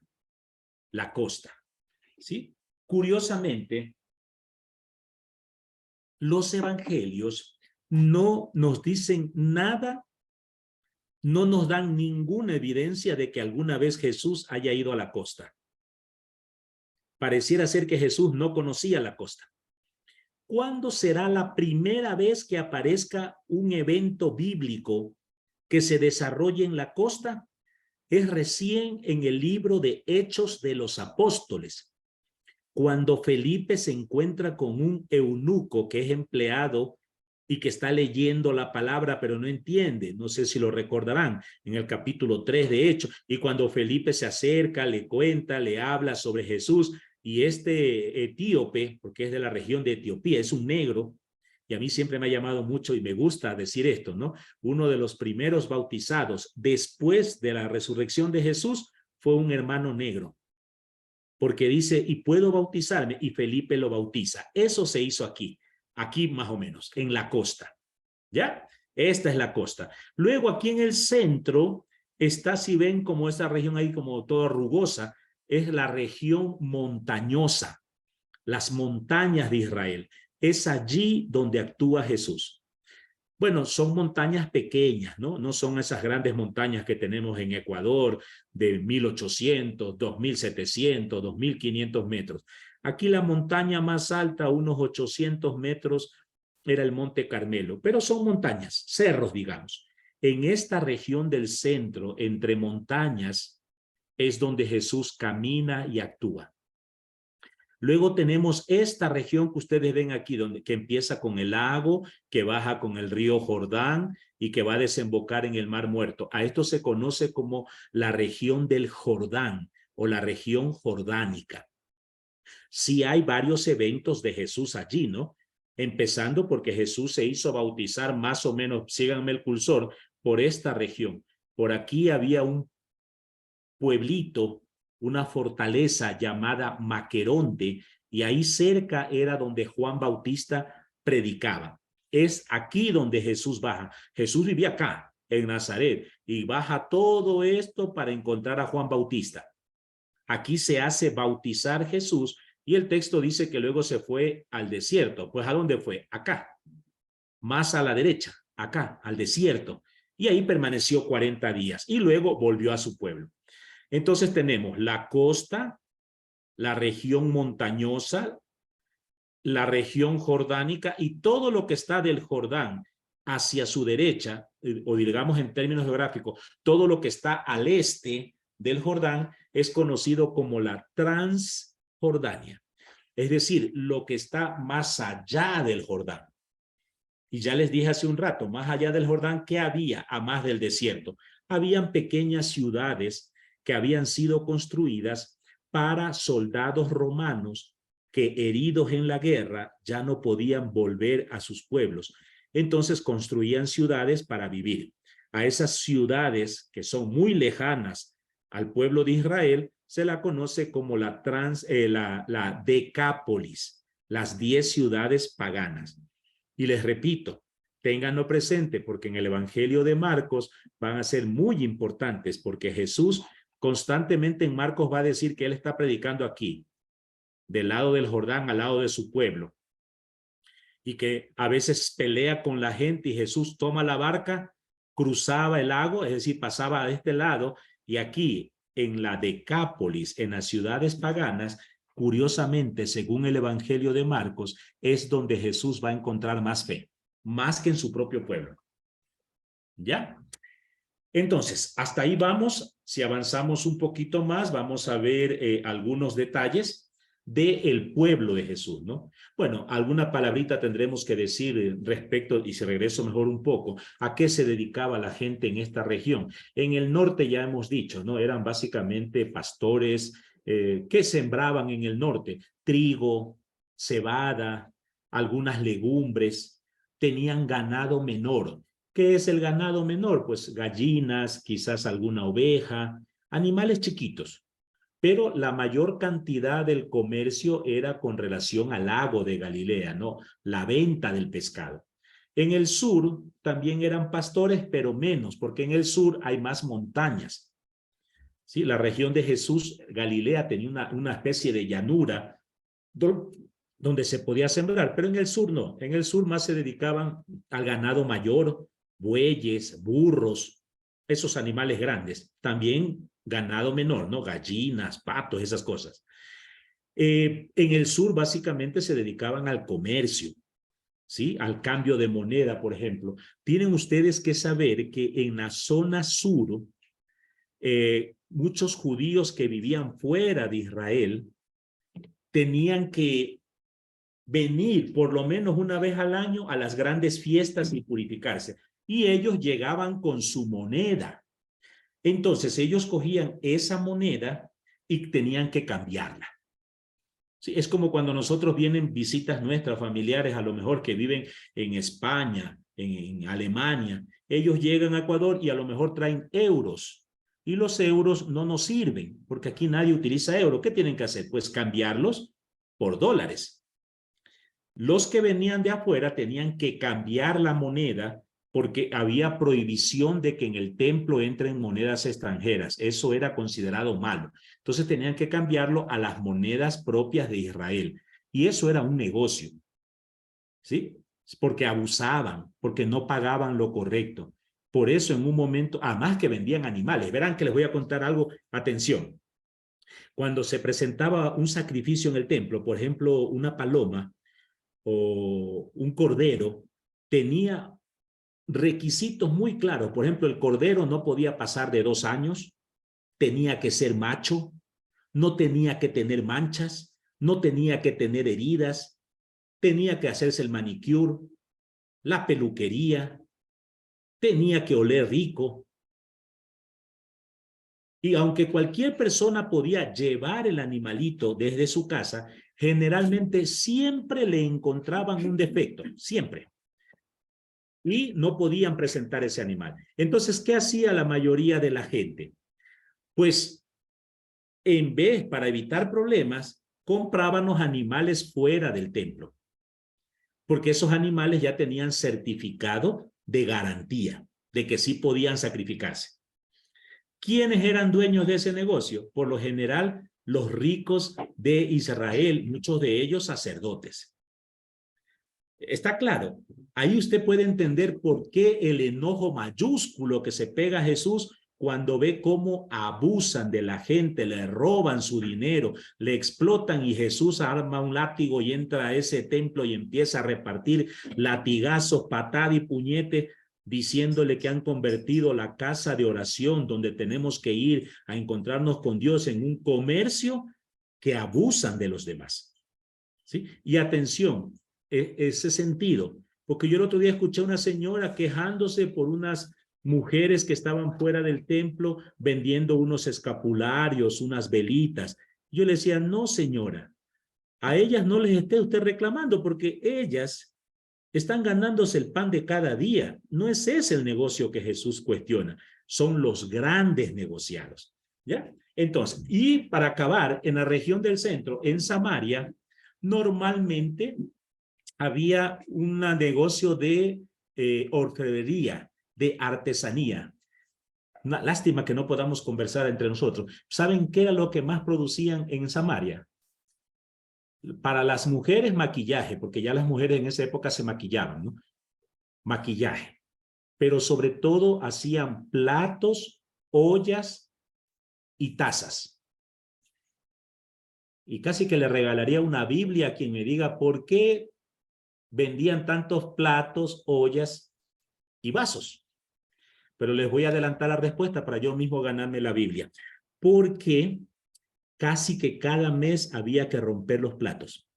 La costa, ¿sí? Curiosamente, los evangelios no nos dicen nada, no nos dan ninguna evidencia de que alguna vez Jesús haya ido a la costa. Pareciera ser que Jesús no conocía la costa. ¿Cuándo será la primera vez que aparezca un evento bíblico que se desarrolle en la costa? Es recién en el libro de Hechos de los Apóstoles, cuando Felipe se encuentra con un eunuco que es empleado y que está leyendo la palabra pero no entiende. No sé si lo recordarán en el capítulo 3 de Hechos. Y cuando Felipe se acerca, le cuenta, le habla sobre Jesús, y este etíope, porque es de la región de Etiopía, es un negro, y a mí siempre me ha llamado mucho y me gusta decir esto, ¿no? Uno de los primeros bautizados después de la resurrección de Jesús fue un hermano negro, porque dice, y puedo bautizarme, y Felipe lo bautiza. Eso se hizo aquí más o menos, en la costa, ¿ya? Esta es la costa. Luego aquí en el centro está, si ven como esta región ahí como toda rugosa, es la región montañosa, las montañas de Israel. Es allí donde actúa Jesús. Bueno, son montañas pequeñas, ¿no? No son esas grandes montañas que tenemos en Ecuador de 1800, 2700, 2500 metros. Aquí la montaña más alta, unos 800 metros, era el Monte Carmelo, pero son montañas, cerros, digamos. En esta región del centro, entre montañas, es donde Jesús camina y actúa. Luego tenemos esta región que ustedes ven aquí, que empieza con el lago, que baja con el río Jordán y que va a desembocar en el Mar Muerto. A esto se conoce como la región del Jordán o la región jordánica. Sí hay varios eventos de Jesús allí, ¿no? Empezando porque Jesús se hizo bautizar más o menos, síganme el cursor, por esta región. Por aquí había un pueblito, una fortaleza llamada Maqueronte, y ahí cerca era donde Juan Bautista predicaba. Es aquí donde Jesús baja. Jesús vivía acá, en Nazaret, y baja todo esto para encontrar a Juan Bautista. Aquí se hace bautizar Jesús, y el texto dice que luego se fue al desierto. Pues ¿a dónde fue? Acá, más a la derecha, acá, al desierto. Y ahí permaneció 40 días, y luego volvió a su pueblo. Entonces tenemos la costa, la región montañosa, la región jordánica y todo lo que está del Jordán hacia su derecha, o digamos en términos geográficos, todo lo que está al este del Jordán es conocido como la Transjordania. Es decir, lo que está más allá del Jordán. Y ya les dije hace un rato, más allá del Jordán, ¿qué había a más del desierto? Habían pequeñas ciudades que habían sido construidas para soldados romanos que, heridos en la guerra, ya no podían volver a sus pueblos. Entonces construían ciudades para vivir. A esas ciudades que son muy lejanas al pueblo de Israel se la conoce como la Decápolis, las 10 ciudades paganas. Y les repito, ténganlo presente porque en el Evangelio de Marcos van a ser muy importantes, porque Jesús constantemente en Marcos va a decir que él está predicando aquí, del lado del Jordán, al lado de su pueblo, y que a veces pelea con la gente y Jesús toma la barca, cruzaba el lago, es decir, pasaba a este lado, y aquí en la Decápolis, en las ciudades paganas, curiosamente, según el Evangelio de Marcos, es donde Jesús va a encontrar más fe, más que en su propio pueblo. ¿Ya? Entonces, hasta ahí vamos. Si avanzamos un poquito más, vamos a ver algunos detalles. del pueblo de Jesús, ¿no? Bueno, alguna palabrita tendremos que decir respecto, y si regreso mejor un poco, a qué se dedicaba la gente en esta región. En el norte ya hemos dicho, ¿no? Eran básicamente pastores que sembraban en el norte trigo, cebada, algunas legumbres, tenían ganado menor. ¿Qué es el ganado menor? Pues gallinas, quizás alguna oveja, animales chiquitos. Pero la mayor cantidad del comercio era con relación al lago de Galilea, ¿no? La venta del pescado. En el sur también eran pastores, pero menos, porque en el sur hay más montañas. ¿Sí? La región de Jesús, Galilea, tenía una especie de llanura donde se podía sembrar, pero en el sur no. En el sur más se dedicaban al ganado mayor, bueyes, burros, esos animales grandes. También ganado menor, ¿no? Gallinas, patos, esas cosas. En el sur básicamente se dedicaban al comercio, ¿sí? Al cambio de moneda, por ejemplo. Tienen ustedes que saber que en la zona sur, muchos judíos que vivían fuera de Israel tenían que venir por lo menos una vez al año a las grandes fiestas y purificarse. Y ellos llegaban con su moneda. Entonces ellos cogían esa moneda y tenían que cambiarla. Sí, es como cuando nosotros vienen visitas nuestras familiares, a lo mejor que viven en España, en Alemania. Ellos llegan a Ecuador y a lo mejor traen euros. Y los euros no nos sirven, porque aquí nadie utiliza euros. ¿Qué tienen que hacer? Pues cambiarlos por dólares. Los que venían de afuera tenían que cambiar la moneda porque había prohibición de que en el templo entren monedas extranjeras. Eso era considerado malo. Entonces tenían que cambiarlo a las monedas propias de Israel. Y eso era un negocio, ¿sí? Porque abusaban, porque no pagaban lo correcto. Por eso en un momento, además que vendían animales. Verán que les voy a contar algo. Atención. Cuando se presentaba un sacrificio en el templo, por ejemplo, una paloma o un cordero, tenía requisitos muy claros. Por ejemplo, el cordero no podía pasar de 2 años, tenía que ser macho, no tenía que tener manchas, no tenía que tener heridas, tenía que hacerse el manicure, la peluquería, tenía que oler rico. Y aunque cualquier persona podía llevar el animalito desde su casa, generalmente siempre le encontraban un defecto, siempre. Y no podían presentar ese animal. Entonces, ¿qué hacía la mayoría de la gente? Pues, en vez, para evitar problemas, compraban los animales fuera del templo, porque esos animales ya tenían certificado de garantía de que sí podían sacrificarse. ¿Quiénes eran dueños de ese negocio? Por lo general, los ricos de Israel, muchos de ellos sacerdotes. Está claro, ahí usted puede entender por qué el enojo mayúsculo que se pega a Jesús cuando ve cómo abusan de la gente, le roban su dinero, le explotan y Jesús arma un látigo y entra a ese templo y empieza a repartir latigazos, patada y puñete, diciéndole que han convertido la casa de oración donde tenemos que ir a encontrarnos con Dios en un comercio que abusan de los demás. ¿Sí? Y atención, ese sentido, porque yo el otro día escuché a una señora quejándose por unas mujeres que estaban fuera del templo vendiendo unos escapularios, unas velitas. Yo le decía, no señora, a ellas no les esté usted reclamando porque ellas están ganándose el pan de cada día. No es ese el negocio que Jesús cuestiona, son los grandes negociados. ¿Ya? Entonces, y para acabar, en la región del centro, en Samaria, normalmente había un negocio de orfebrería, de artesanía. Una lástima que no podamos conversar entre nosotros. ¿Saben qué era lo que más producían en Samaria? Para las mujeres, maquillaje, porque ya las mujeres en esa época se maquillaban, ¿no? Maquillaje. Pero sobre todo hacían platos, ollas y tazas. Y casi que le regalaría una Biblia a quien me diga por qué vendían tantos platos, ollas y vasos. Pero les voy a adelantar la respuesta para yo mismo ganarme la Biblia. Porque casi que cada mes había que romper los platos.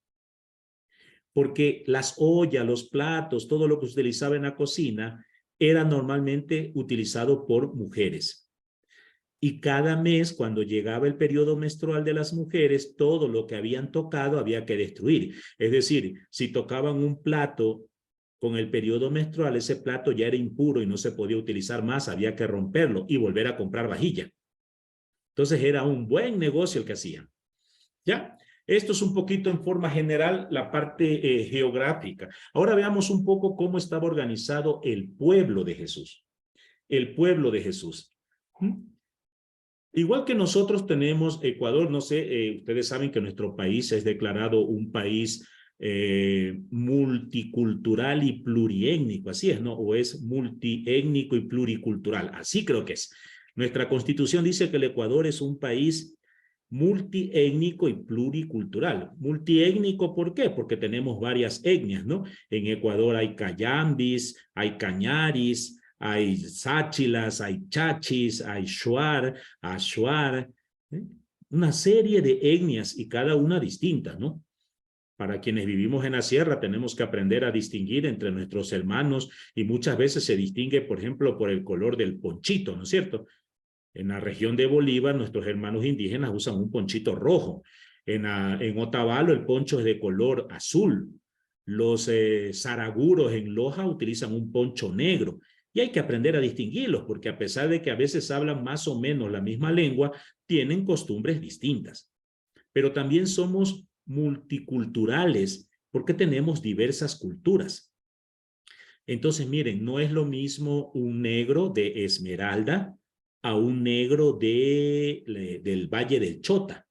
Porque las ollas, los platos, todo lo que se utilizaba en la cocina era normalmente utilizado por mujeres. Y cada mes, cuando llegaba el periodo menstrual de las mujeres, todo lo que habían tocado había que destruir. Es decir, si tocaban un plato con el periodo menstrual, ese plato ya era impuro y no se podía utilizar más, había que romperlo y volver a comprar vajilla. Entonces era un buen negocio el que hacían. ¿Ya? Esto es un poquito en forma general la parte geográfica. Ahora veamos un poco cómo estaba organizado el pueblo de Jesús. El pueblo de Jesús. Igual que nosotros tenemos Ecuador, no sé, ustedes saben que nuestro país es declarado un país multicultural y pluriétnico, así es, ¿no? O es multiétnico y pluricultural, así creo que es. Nuestra Constitución dice que el Ecuador es un país multiétnico y pluricultural. Multiétnico, ¿por qué? Porque tenemos varias etnias, ¿no? En Ecuador hay cayambis, hay cañaris, hay sáchilas, hay chachis, hay shuar, ashuar, ¿eh? Una serie de etnias y cada una distinta, ¿no? Para quienes vivimos en la sierra tenemos que aprender a distinguir entre nuestros hermanos y muchas veces se distingue, por ejemplo, por el color del ponchito, ¿no es cierto? En la región de Bolívar, nuestros hermanos indígenas usan un ponchito rojo. En Otavalo, el poncho es de color azul. Los zaraguros en Loja utilizan un poncho negro. Y hay que aprender a distinguirlos, porque a pesar de que a veces hablan más o menos la misma lengua, tienen costumbres distintas. Pero también somos multiculturales, porque tenemos diversas culturas. Entonces, miren, no es lo mismo un negro de Esmeralda a un negro del Valle del Chota.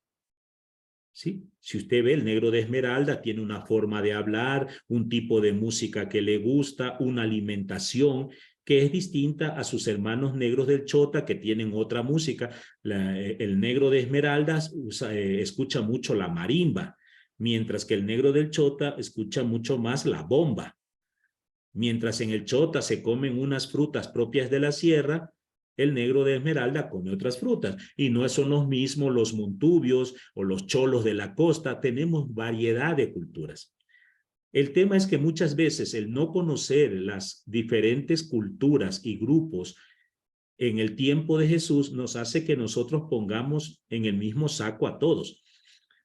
¿Sí? Si usted ve, el negro de Esmeralda tiene una forma de hablar, un tipo de música que le gusta, una alimentación que es distinta a sus hermanos negros del Chota que tienen otra música. El negro de Esmeralda escucha mucho la marimba, mientras que el negro del Chota escucha mucho más la bomba. Mientras en el Chota se comen unas frutas propias de la sierra, el negro de Esmeralda come otras frutas. Y no son los mismos los montubios o los cholos de la costa. Tenemos variedad de culturas. El tema es que muchas veces el no conocer las diferentes culturas y grupos en el tiempo de Jesús nos hace que nosotros pongamos en el mismo saco a todos.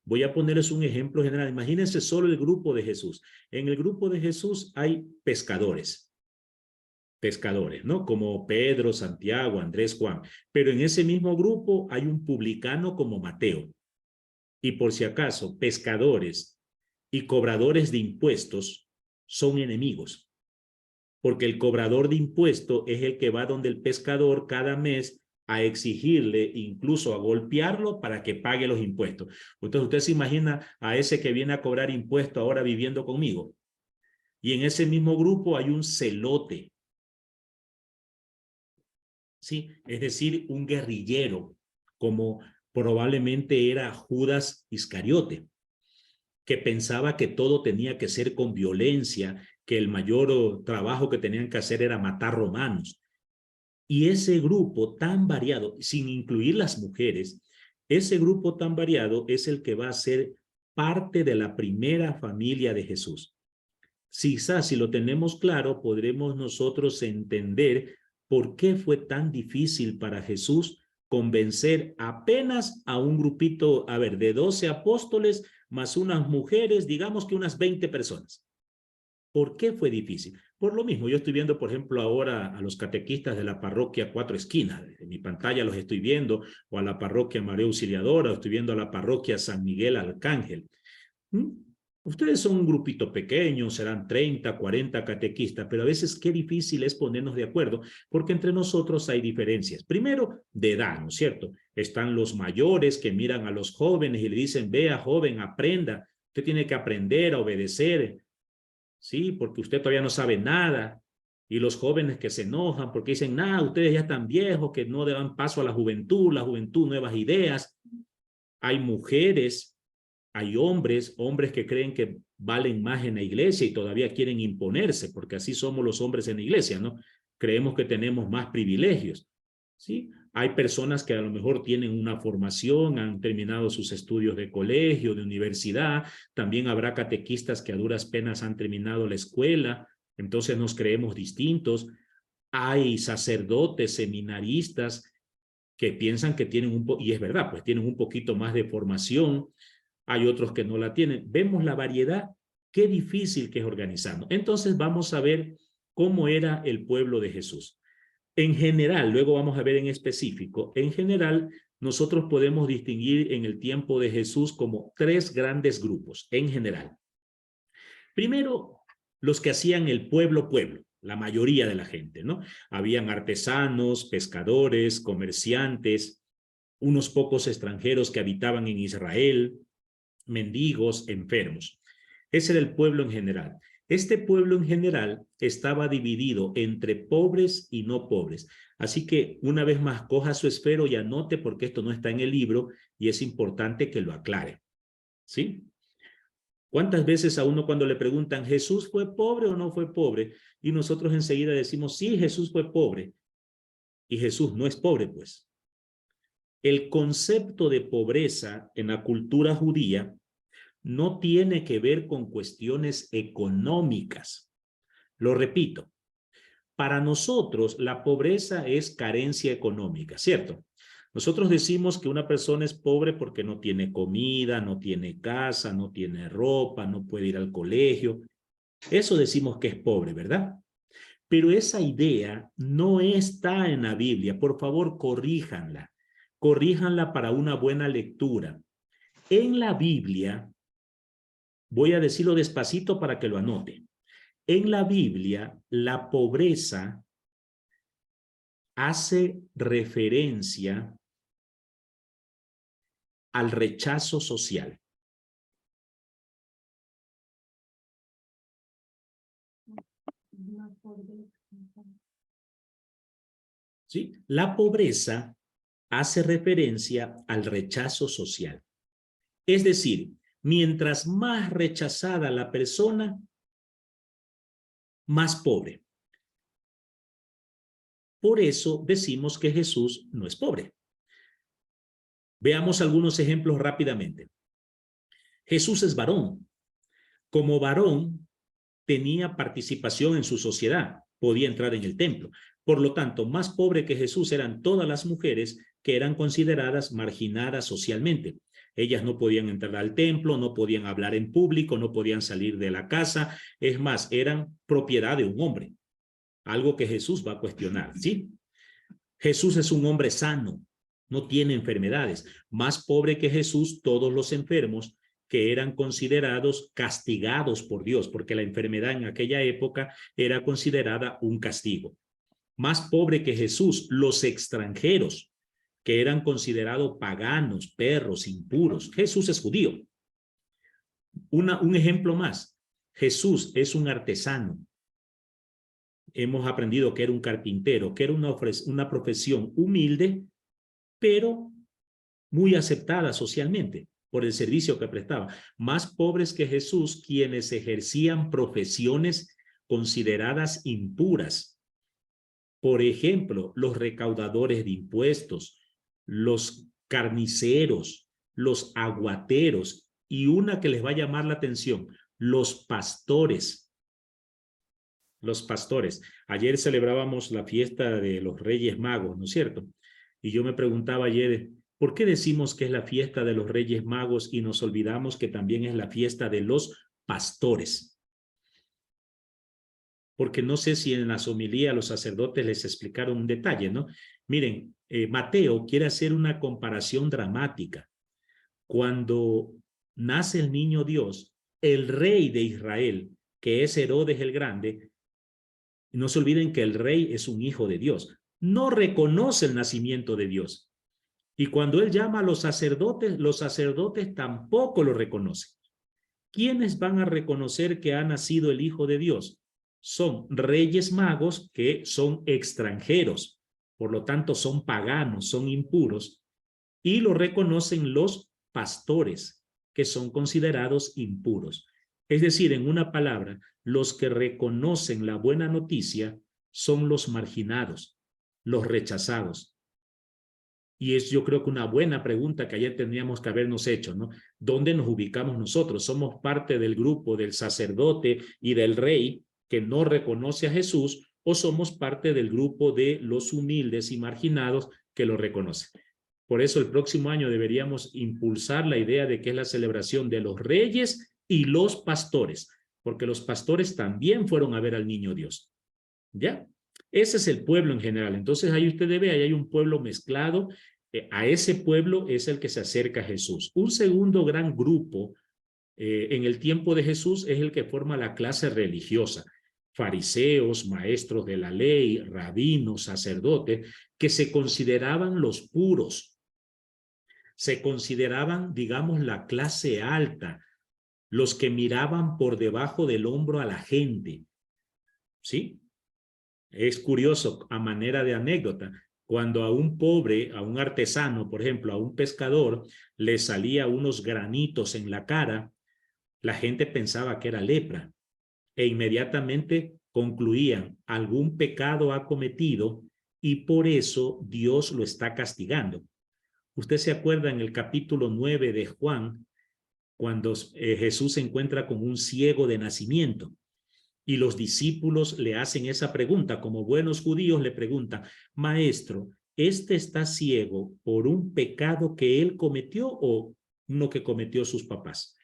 Voy a ponerles un ejemplo general. Imagínense solo el grupo de Jesús. En el grupo de Jesús hay pescadores, ¿no? Como Pedro, Santiago, Andrés, Juan. Pero en ese mismo grupo hay un publicano como Mateo. Y por si acaso, pescadores y cobradores de impuestos son enemigos. Porque el cobrador de impuestos es el que va donde el pescador cada mes a exigirle, incluso a golpearlo para que pague los impuestos. Entonces usted se imagina a ese que viene a cobrar impuestos ahora viviendo conmigo. Y en ese mismo grupo hay un celote. ¿Sí? Es decir, un guerrillero, como probablemente era Judas Iscariote, que pensaba que todo tenía que ser con violencia, que el mayor trabajo que tenían que hacer era matar romanos. Y ese grupo tan variado, sin incluir las mujeres, ese grupo tan variado es el que va a ser parte de la primera familia de Jesús. Quizás si lo tenemos claro, podremos nosotros entender por qué fue tan difícil para Jesús convencer apenas a un grupito, a ver, de 12 apóstoles más unas mujeres, digamos que unas 20 personas. ¿Por qué fue difícil? Por lo mismo, yo estoy viendo, por ejemplo, ahora a los catequistas de la parroquia Cuatro Esquinas. En mi pantalla los estoy viendo, o a la parroquia María Auxiliadora, o estoy viendo a la parroquia San Miguel Arcángel. Ustedes son un grupito pequeño, serán 30, 40 catequistas, pero a veces qué difícil es ponernos de acuerdo, porque entre nosotros hay diferencias. Primero, de edad, ¿no es cierto? Están los mayores que miran a los jóvenes y le dicen, vea, joven, aprenda. Usted tiene que aprender a obedecer. Sí, porque usted todavía no sabe nada. Y los jóvenes que se enojan porque dicen, nada, ustedes ya están viejos, que no dan paso a la juventud, nuevas ideas. Hay mujeres, hay hombres que creen que valen más en la iglesia y todavía quieren imponerse, porque así somos los hombres en la iglesia, ¿no? Creemos que tenemos más privilegios, ¿sí? Hay personas que a lo mejor tienen una formación, han terminado sus estudios de colegio, de universidad. También habrá catequistas que a duras penas han terminado la escuela. Entonces nos creemos distintos. Hay sacerdotes, seminaristas que piensan que tienen y es verdad, pues tienen un poquito más de formación. Hay otros que no la tienen. Vemos la variedad. Qué difícil que es organizarnos. Entonces vamos a ver cómo era el pueblo de Jesús. En general, luego vamos a ver en específico, en general, nosotros podemos distinguir en el tiempo de Jesús como tres grandes grupos, en general. Primero, los que hacían el pueblo, la mayoría de la gente, ¿no? Habían artesanos, pescadores, comerciantes, unos pocos extranjeros que habitaban en Israel, mendigos, enfermos. Ese era el pueblo en general. Este pueblo en general estaba dividido entre pobres y no pobres. Así que una vez más, coja su esfero y anote porque esto no está en el libro y es importante que lo aclare. ¿Sí? ¿Cuántas veces a uno cuando le preguntan, ¿Jesús fue pobre o no fue pobre? Y nosotros enseguida decimos, sí, Jesús fue pobre. Y Jesús no es pobre, pues. El concepto de pobreza en la cultura judía no tiene que ver con cuestiones económicas. Lo repito, para nosotros la pobreza es carencia económica, ¿cierto? Nosotros decimos que una persona es pobre porque no tiene comida, no tiene casa, no tiene ropa, no puede ir al colegio. Eso decimos que es pobre, ¿verdad? Pero esa idea no está en la Biblia. Por favor, corríjanla. Corríjanla para una buena lectura. En la Biblia, voy a decirlo despacito para que lo anote. En la Biblia, la pobreza hace referencia al rechazo social. ¿Sí? La pobreza hace referencia al rechazo social. Es decir, mientras más rechazada la persona, más pobre. Por eso decimos que Jesús no es pobre. Veamos algunos ejemplos rápidamente. Jesús es varón. Como varón, tenía participación en su sociedad, podía entrar en el templo. Por lo tanto, más pobre que Jesús eran todas las mujeres que eran consideradas marginadas socialmente. Ellas no podían entrar al templo, no podían hablar en público, no podían salir de la casa. Es más, eran propiedad de un hombre. Algo que Jesús va a cuestionar, ¿sí? Jesús es un hombre sano, no tiene enfermedades. Más pobre que Jesús, todos los enfermos que eran considerados castigados por Dios, porque la enfermedad en aquella época era considerada un castigo. Más pobre que Jesús, los extranjeros, que eran considerados paganos, perros, impuros. Jesús es judío. Un ejemplo más. Jesús es un artesano. Hemos aprendido que era un carpintero, que era una profesión humilde, pero muy aceptada socialmente por el servicio que prestaba. Más pobres que Jesús, quienes ejercían profesiones consideradas impuras. Por ejemplo, los recaudadores de impuestos, los carniceros, los aguateros y una que les va a llamar la atención, los pastores. Los pastores. Ayer celebrábamos la fiesta de los Reyes Magos, ¿no es cierto? Y yo me preguntaba ayer, ¿por qué decimos que es la fiesta de los Reyes Magos y nos olvidamos que también es la fiesta de los pastores? Porque no sé si en las homilías los sacerdotes les explicaron un detalle, ¿no? Miren, Mateo quiere hacer una comparación dramática. Cuando nace el niño Dios, el rey de Israel, que es Herodes el Grande, no se olviden que el rey es un hijo de Dios. No reconoce el nacimiento de Dios. Y cuando él llama a los sacerdotes tampoco lo reconocen. ¿Quiénes van a reconocer que ha nacido el Hijo de Dios? Son reyes magos que son extranjeros, por lo tanto son paganos, son impuros, y lo reconocen los pastores, que son considerados impuros. Es decir, en una palabra, los que reconocen la buena noticia son los marginados, los rechazados. Y es, yo creo que una buena pregunta que ayer tendríamos que habernos hecho, ¿no? ¿Dónde nos ubicamos nosotros? ¿Somos parte del grupo del sacerdote y del rey que no reconoce a Jesús, o somos parte del grupo de los humildes y marginados que lo reconocen? Por eso el próximo año deberíamos impulsar la idea de que es la celebración de los reyes y los pastores, porque los pastores también fueron a ver al niño Dios. ¿Ya? Ese es el pueblo en general. Entonces ahí usted ve, ahí hay un pueblo mezclado. A ese pueblo es el que se acerca a Jesús. Un segundo gran grupo en el tiempo de Jesús es el que forma la clase religiosa. Fariseos, maestros de la ley, rabinos, sacerdotes, que se consideraban los puros. Se consideraban, digamos, la clase alta, los que miraban por debajo del hombro a la gente. ¿Sí? Es curioso, a manera de anécdota, cuando a un pobre, a un artesano, por ejemplo, a un pescador, le salía unos granitos en la cara, la gente pensaba que era lepra e inmediatamente concluían, algún pecado ha cometido y por eso Dios lo está castigando. Usted se acuerda en el capítulo 9 de Juan, cuando Jesús se encuentra con un ciego de nacimiento. Y los discípulos le hacen esa pregunta, como buenos judíos le preguntan, maestro, ¿este está ciego por un pecado que él cometió o uno que cometió sus papás?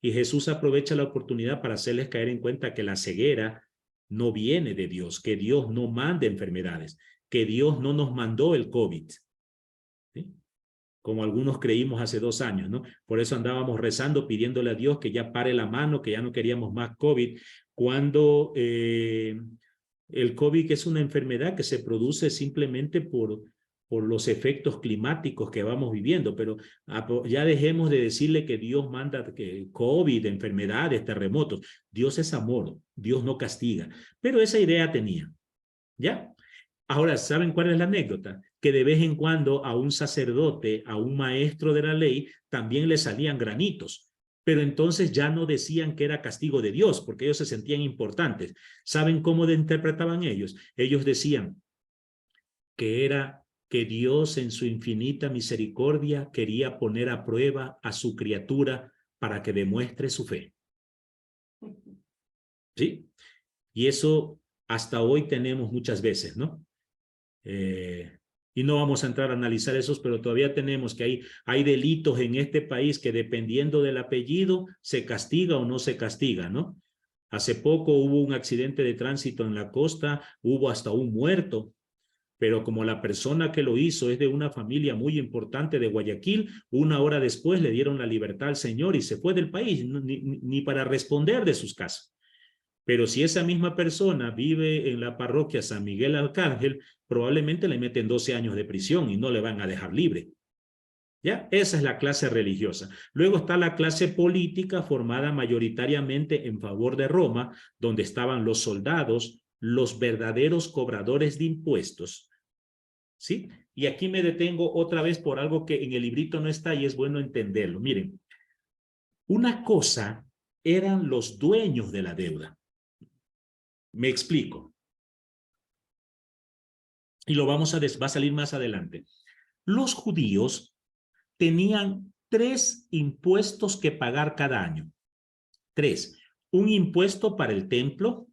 Y Jesús aprovecha la oportunidad para hacerles caer en cuenta que la ceguera no viene de Dios, que Dios no manda enfermedades, que Dios no nos mandó el COVID. ¿Sí? Como algunos creímos hace 2 años, ¿no? Por eso andábamos rezando, pidiéndole a Dios que ya pare la mano, que ya no queríamos más COVID, cuando el COVID es una enfermedad que se produce simplemente por los efectos climáticos que vamos viviendo, pero ya dejemos de decirle que Dios manda que COVID, enfermedades, terremotos. Dios es amor, Dios no castiga, pero esa idea tenía, ¿ya? Ahora, ¿saben cuál es la anécdota? Que de vez en cuando a un sacerdote, a un maestro de la ley, también le salían granitos, pero entonces ya no decían que era castigo de Dios, porque ellos se sentían importantes. ¿Saben cómo interpretaban ellos? Ellos decían que era que Dios en su infinita misericordia quería poner a prueba a su criatura para que demuestre su fe. ¿Sí? Y eso hasta hoy tenemos muchas veces, ¿no? Y no vamos a entrar a analizar esos, pero todavía tenemos que hay delitos en este país que dependiendo del apellido se castiga o no se castiga, ¿no? Hace poco hubo un accidente de tránsito en la costa, hubo hasta un muerto, pero como la persona que lo hizo es de una familia muy importante de Guayaquil, 1 hora después le dieron la libertad al señor y se fue del país, ni para responder de sus casos. Pero si esa misma persona vive en la parroquia San Miguel Arcángel, probablemente le meten 12 años de prisión y no le van a dejar libre. ¿Ya? Esa es la clase religiosa. Luego está la clase política formada mayoritariamente en favor de Roma, donde estaban los soldados, los verdaderos cobradores de impuestos. ¿Sí? Y aquí me detengo otra vez por algo que en el librito no está y es bueno entenderlo. Miren, una cosa eran los dueños de la deuda. Me explico. Y lo va a salir más adelante. Los judíos tenían 3 impuestos que pagar cada año. 3. Un impuesto para el templo,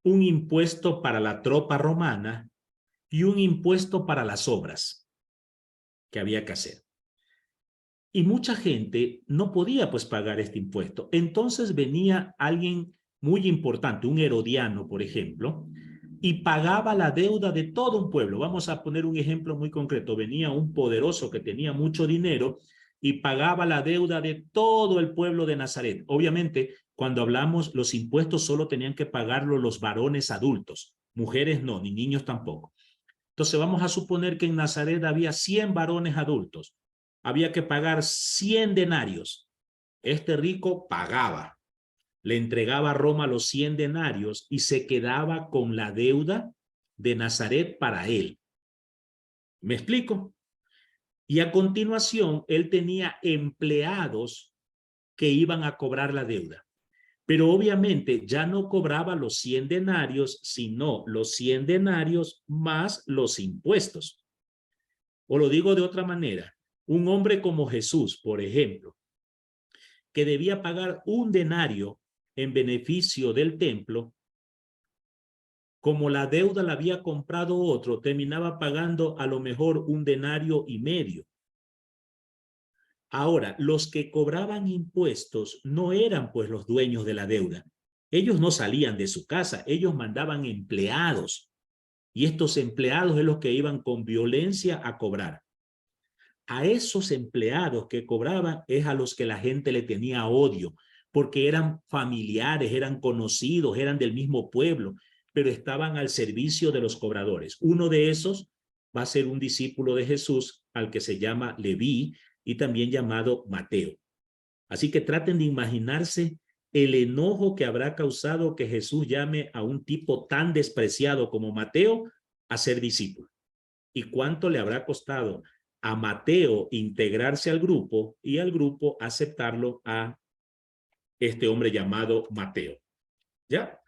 un impuesto para la tropa romana y un impuesto para las obras que había que hacer. Y mucha gente no podía pues pagar este impuesto. Entonces venía alguien muy importante, un herodiano, por ejemplo, y pagaba la deuda de todo un pueblo. Vamos a poner un ejemplo muy concreto. Venía un poderoso que tenía mucho dinero y pagaba la deuda de todo el pueblo de Nazaret. Obviamente, cuando hablamos, los impuestos solo tenían que pagarlo los varones adultos, mujeres no, ni niños tampoco. Entonces vamos a suponer que en Nazaret había 100 varones adultos. Había que pagar 100 denarios. Este rico pagaba. Le entregaba a Roma los 100 denarios y se quedaba con la deuda de Nazaret para él. ¿Me explico? Y a continuación, él tenía empleados que iban a cobrar la deuda. Pero obviamente ya no cobraba los 100 denarios, sino los 100 denarios más los impuestos. O lo digo de otra manera, un hombre como Jesús, por ejemplo, que debía pagar un denario en beneficio del templo, como la deuda la había comprado otro, terminaba pagando a lo mejor un denario y medio. Ahora, los que cobraban impuestos no eran pues los dueños de la deuda. Ellos no salían de su casa, ellos mandaban empleados. Y estos empleados es los que iban con violencia a cobrar. A esos empleados que cobraban es a los que la gente le tenía odio, porque eran familiares, eran conocidos, eran del mismo pueblo, pero estaban al servicio de los cobradores. Uno de esos va a ser un discípulo de Jesús al que se llama Leví y también llamado Mateo. Así que traten de imaginarse el enojo que habrá causado que Jesús llame a un tipo tan despreciado como Mateo a ser discípulo. ¿Y cuánto le habrá costado a Mateo integrarse al grupo y al grupo aceptarlo a este hombre llamado Mateo? ¿Ya?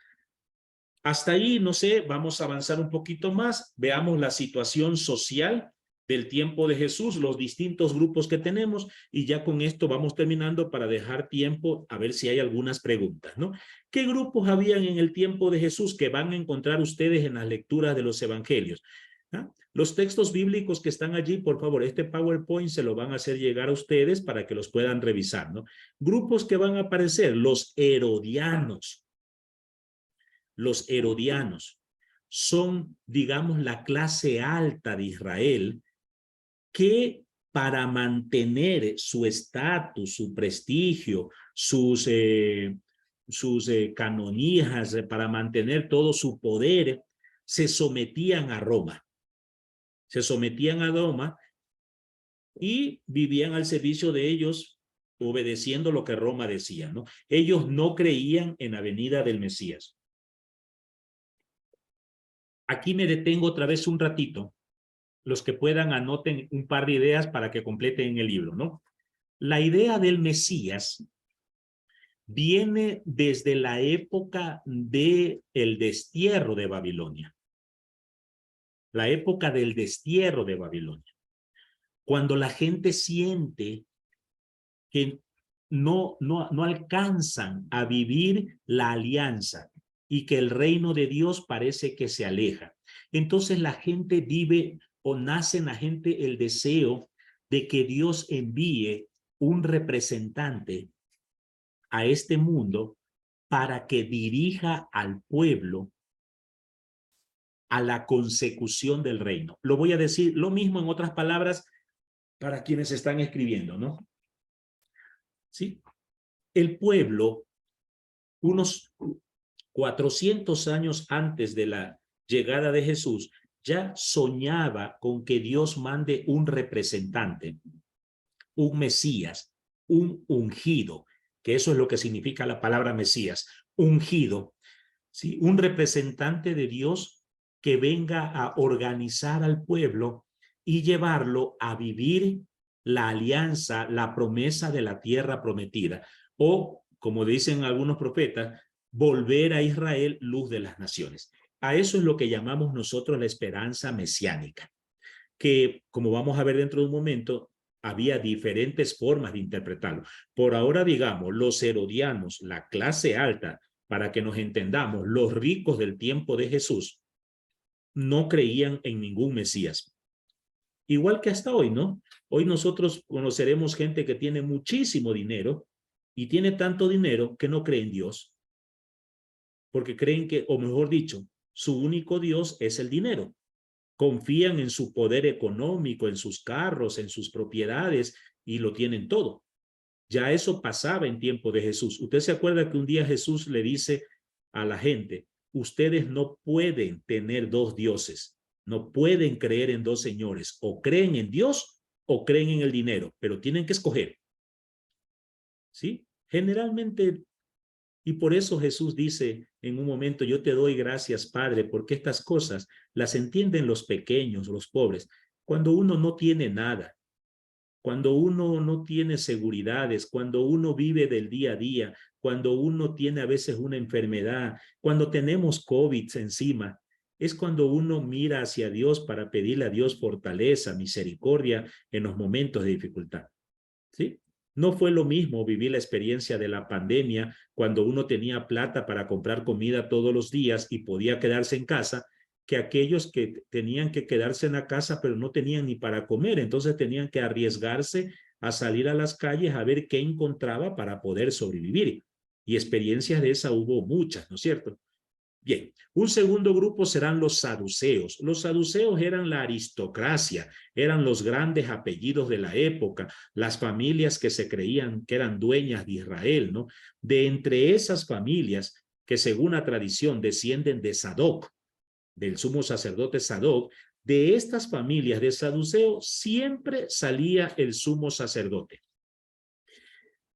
Hasta ahí, no sé, vamos a avanzar un poquito más. Veamos la situación social del tiempo de Jesús, los distintos grupos que tenemos, y ya con esto vamos terminando para dejar tiempo a ver si hay algunas preguntas, ¿no? ¿Qué grupos habían en el tiempo de Jesús que van a encontrar ustedes en las lecturas de los evangelios? ¿Ah? Los textos bíblicos que están allí, por favor, este PowerPoint se lo van a hacer llegar a ustedes para que los puedan revisar, ¿no? Grupos que van a aparecer, los herodianos. Los herodianos son, digamos, la clase alta de Israel que para mantener su estatus, su prestigio, sus canonijas, para mantener todo su poder, se sometían a Roma. Se sometían a Roma y vivían al servicio de ellos, obedeciendo lo que Roma decía, ¿no? Ellos no creían en la venida del Mesías. Aquí me detengo otra vez un ratito. Los que puedan anoten un par de ideas para que completen el libro, ¿no? La idea del Mesías viene desde la época del destierro de Babilonia. La época del destierro de Babilonia. Cuando la gente siente que no alcanzan a vivir la alianza y que el reino de Dios parece que se aleja. Entonces la gente vive o nace en la gente el deseo de que Dios envíe un representante a este mundo para que dirija al pueblo a la consecución del reino. Lo voy a decir lo mismo en otras palabras para quienes están escribiendo, ¿no? ¿Sí? El pueblo, unos 400 años antes de la llegada de Jesús, ya soñaba con que Dios mande un representante, un Mesías, un ungido, que eso es lo que significa la palabra Mesías, ungido, ¿sí? Un representante de Dios que venga a organizar al pueblo y llevarlo a vivir la alianza, la promesa de la tierra prometida, o, como dicen algunos profetas, volver a Israel luz de las naciones. A eso es lo que llamamos nosotros la esperanza mesiánica, que, como vamos a ver dentro de un momento, había diferentes formas de interpretarlo. Por ahora, digamos, los herodianos, la clase alta, para que nos entendamos, los ricos del tiempo de Jesús, no creían en ningún Mesías. Igual que hasta hoy, ¿no? Hoy nosotros conoceremos gente que tiene muchísimo dinero y tiene tanto dinero que no cree en Dios, porque creen que, o mejor dicho, su único Dios es el dinero. Confían en su poder económico, en sus carros, en sus propiedades y lo tienen todo. Ya eso pasaba en tiempo de Jesús. Usted se acuerda que un día Jesús le dice a la gente, ustedes no pueden tener dos dioses, no pueden creer en dos señores, o creen en Dios o creen en el dinero, pero tienen que escoger. ¿Sí? Generalmente, y por eso Jesús dice en un momento, yo te doy gracias, Padre, porque estas cosas las entienden los pequeños, los pobres. Cuando uno no tiene nada, cuando uno no tiene seguridades, cuando uno vive del día a día, cuando uno tiene a veces una enfermedad, cuando tenemos COVID encima, es cuando uno mira hacia Dios para pedirle a Dios fortaleza, misericordia en los momentos de dificultad. ¿Sí? No fue lo mismo vivir la experiencia de la pandemia cuando uno tenía plata para comprar comida todos los días y podía quedarse en casa, que aquellos que tenían que quedarse en la casa pero no tenían ni para comer, entonces tenían que arriesgarse a salir a las calles a ver qué encontraba para poder sobrevivir. Y experiencias de esa hubo muchas, ¿no es cierto? Bien, un segundo grupo serán los saduceos. Los saduceos eran la aristocracia, eran los grandes apellidos de la época, las familias que se creían que eran dueñas de Israel, ¿no? De entre esas familias que según la tradición descienden de Sadoc, del sumo sacerdote Sadoc, de estas familias de saduceos siempre salía el sumo sacerdote.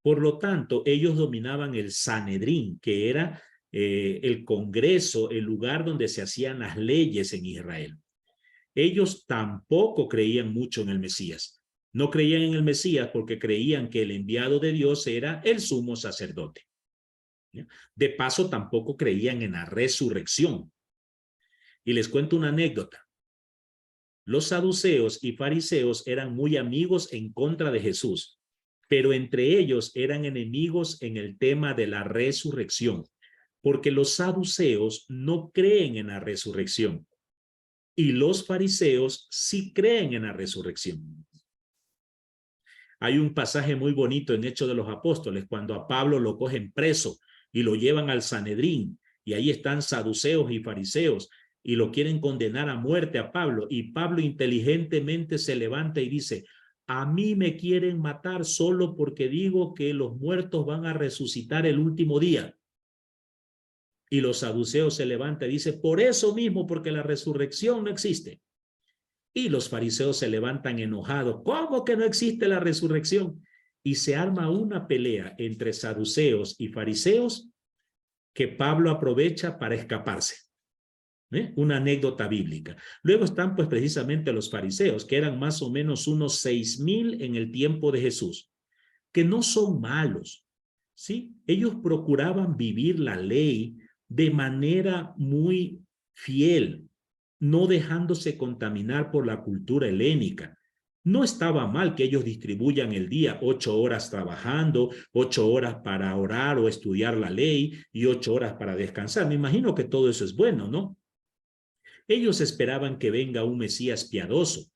Por lo tanto, ellos dominaban el Sanedrín, que era el Congreso, el lugar donde se hacían las leyes en Israel. Ellos tampoco creían mucho en el Mesías. No creían en el Mesías porque creían que el enviado de Dios era el sumo sacerdote. De paso, tampoco creían en la resurrección. Y les cuento una anécdota. Los saduceos y fariseos eran muy amigos en contra de Jesús, pero entre ellos eran enemigos en el tema de la resurrección, porque los saduceos no creen en la resurrección y los fariseos sí creen en la resurrección. Hay un pasaje muy bonito en Hechos de los Apóstoles, cuando a Pablo lo cogen preso y lo llevan al Sanedrín, y ahí están saduceos y fariseos, y lo quieren condenar a muerte a Pablo, y Pablo inteligentemente se levanta y dice: a mí me quieren matar solo porque digo que los muertos van a resucitar el último día. Y los saduceos se levantan y dice: por eso mismo, porque la resurrección no existe. Y los fariseos se levantan enojados: ¿cómo que no existe la resurrección? Y se arma una pelea entre saduceos y fariseos que Pablo aprovecha para escaparse. Una anécdota bíblica. Luego están pues precisamente los fariseos, que eran más o menos unos 6,000 en el tiempo de Jesús, que no son malos, ¿sí? Ellos procuraban vivir la ley de manera muy fiel, no dejándose contaminar por la cultura helénica. No estaba mal que ellos distribuyan el día, 8 horas trabajando, 8 horas para orar o estudiar la ley y 8 horas para descansar. Me imagino que todo eso es bueno, ¿no? Ellos esperaban que venga un Mesías piadoso.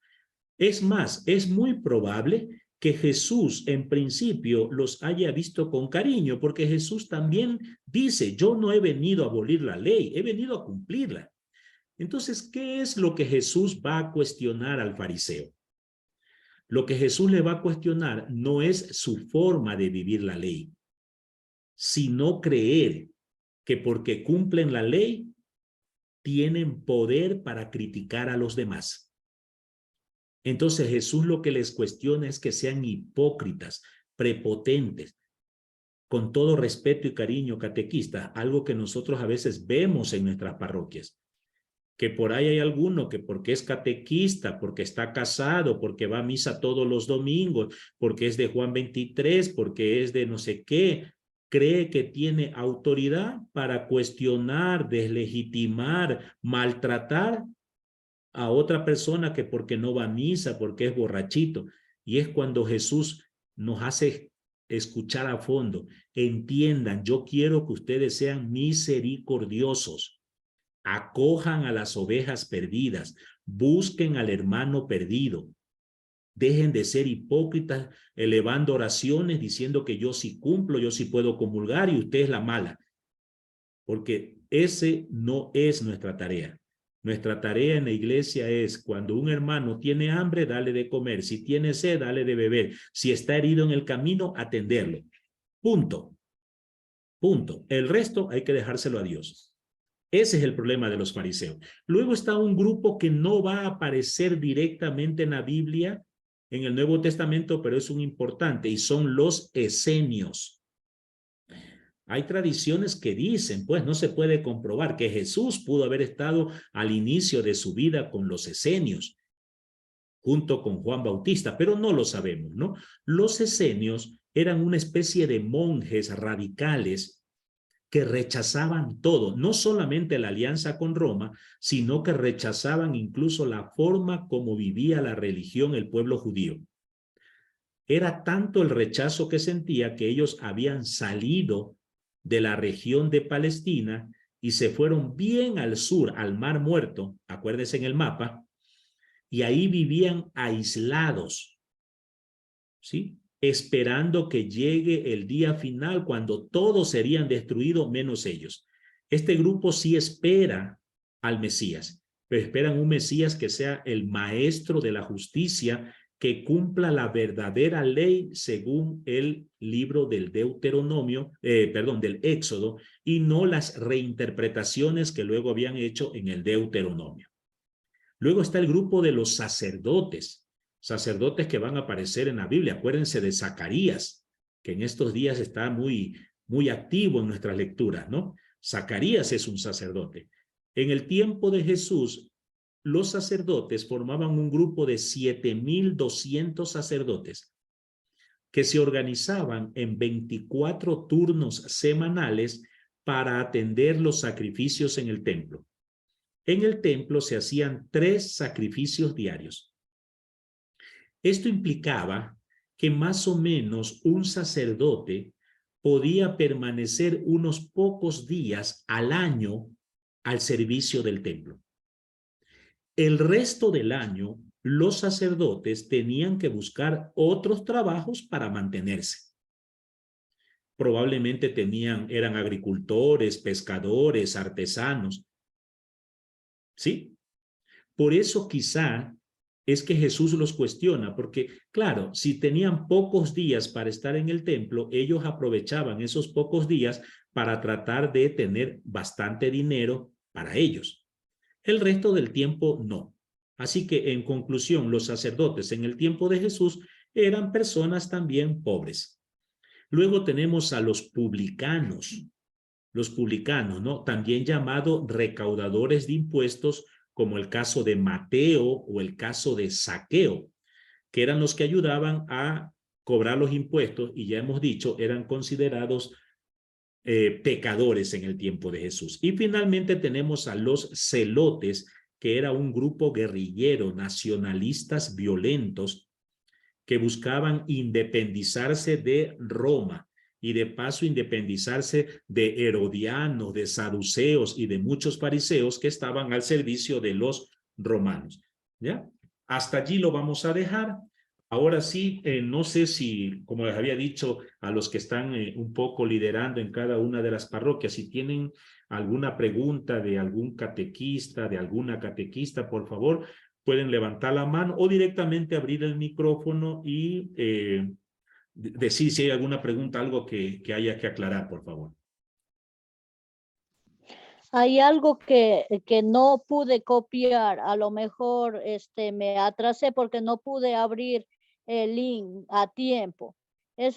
Es más, es muy probable que Jesús en principio los haya visto con cariño, porque Jesús también dice: yo no he venido a abolir la ley, he venido a cumplirla. Entonces, ¿qué es lo que Jesús va a cuestionar al fariseo? Lo que Jesús le va a cuestionar no es su forma de vivir la ley, sino creer que porque cumplen la ley tienen poder para criticar a los demás. Entonces Jesús lo que les cuestiona es que sean hipócritas, prepotentes, con todo respeto y cariño, catequistas, algo que nosotros a veces vemos en nuestras parroquias, que por ahí hay alguno que porque es catequista, porque está casado, porque va a misa todos los domingos, porque es de Juan 23, porque es de no sé qué, cree que tiene autoridad para cuestionar, deslegitimar, maltratar a otra persona que porque no va a misa, porque es borrachito. Y es cuando Jesús nos hace escuchar a fondo. Entiendan, yo quiero que ustedes sean misericordiosos. Acojan a las ovejas perdidas. Busquen al hermano perdido. Dejen de ser hipócritas, elevando oraciones, diciendo que yo sí cumplo, yo sí puedo comulgar y usted es la mala. Porque ese no es nuestra tarea. Nuestra tarea en la iglesia es: cuando un hermano tiene hambre, dale de comer; si tiene sed, dale de beber; si está herido en el camino, atenderlo. Punto. Punto. El resto hay que dejárselo a Dios. Ese es el problema de los fariseos. Luego está un grupo que no va a aparecer directamente en la Biblia, en el Nuevo Testamento, pero es un importante, y son los esenios. Hay tradiciones que dicen, pues no se puede comprobar, que Jesús pudo haber estado al inicio de su vida con los esenios, junto con Juan Bautista, pero no lo sabemos, ¿no? Los esenios eran una especie de monjes radicales que rechazaban todo, no solamente la alianza con Roma, sino que rechazaban incluso la forma como vivía la religión el pueblo judío. Era tanto el rechazo que sentía que ellos habían salido de la región de Palestina y se fueron bien al sur, al Mar Muerto, acuérdense en el mapa, y ahí vivían aislados, ¿sí? Esperando que llegue el día final cuando todos serían destruidos menos ellos. Este grupo sí espera al Mesías, pero esperan un Mesías que sea el maestro de la justicia, que cumpla la verdadera ley según el libro del Deuteronomio, del Éxodo, y no las reinterpretaciones que luego habían hecho en el Deuteronomio. Luego está el grupo de los sacerdotes, sacerdotes que van a aparecer en la Biblia. Acuérdense de Zacarías, que en estos días está muy activo en nuestras lecturas, ¿no? Zacarías es un sacerdote. En el tiempo de Jesús, los sacerdotes formaban un grupo de 7,200 sacerdotes que se organizaban en 24 turnos semanales para atender los sacrificios en el templo. En el templo se hacían 3 sacrificios diarios. Esto implicaba que más o menos un sacerdote podía permanecer unos pocos días al año al servicio del templo. El resto del año, los sacerdotes tenían que buscar otros trabajos para mantenerse. Probablemente eran agricultores, pescadores, artesanos. ¿Sí? Por eso quizá es que Jesús los cuestiona, porque claro, si tenían pocos días para estar en el templo, ellos aprovechaban esos pocos días para tratar de tener bastante dinero para ellos. El resto del tiempo no. Así que en conclusión, los sacerdotes en el tiempo de Jesús eran personas también pobres. Luego tenemos a los publicanos, ¿no? También llamados recaudadores de impuestos, como el caso de Mateo o el caso de Zaqueo, que eran los que ayudaban a cobrar los impuestos y ya hemos dicho, eran considerados pecadores en el tiempo de Jesús. Y finalmente tenemos a los celotes, que era un grupo guerrillero, nacionalistas violentos, que buscaban independizarse de Roma y de paso independizarse de herodianos, de saduceos y de muchos fariseos que estaban al servicio de los romanos. ¿Ya? Hasta allí lo vamos a dejar. Ahora sí, no sé si, como les había dicho a los que están un poco liderando en cada una de las parroquias, si tienen alguna pregunta de algún catequista, de alguna catequista, por favor, pueden levantar la mano o directamente abrir el micrófono y decir si hay alguna pregunta, algo que haya que aclarar, por favor.
Hay algo que no pude copiar, a lo mejor me atrasé porque no pude abrir el link a tiempo.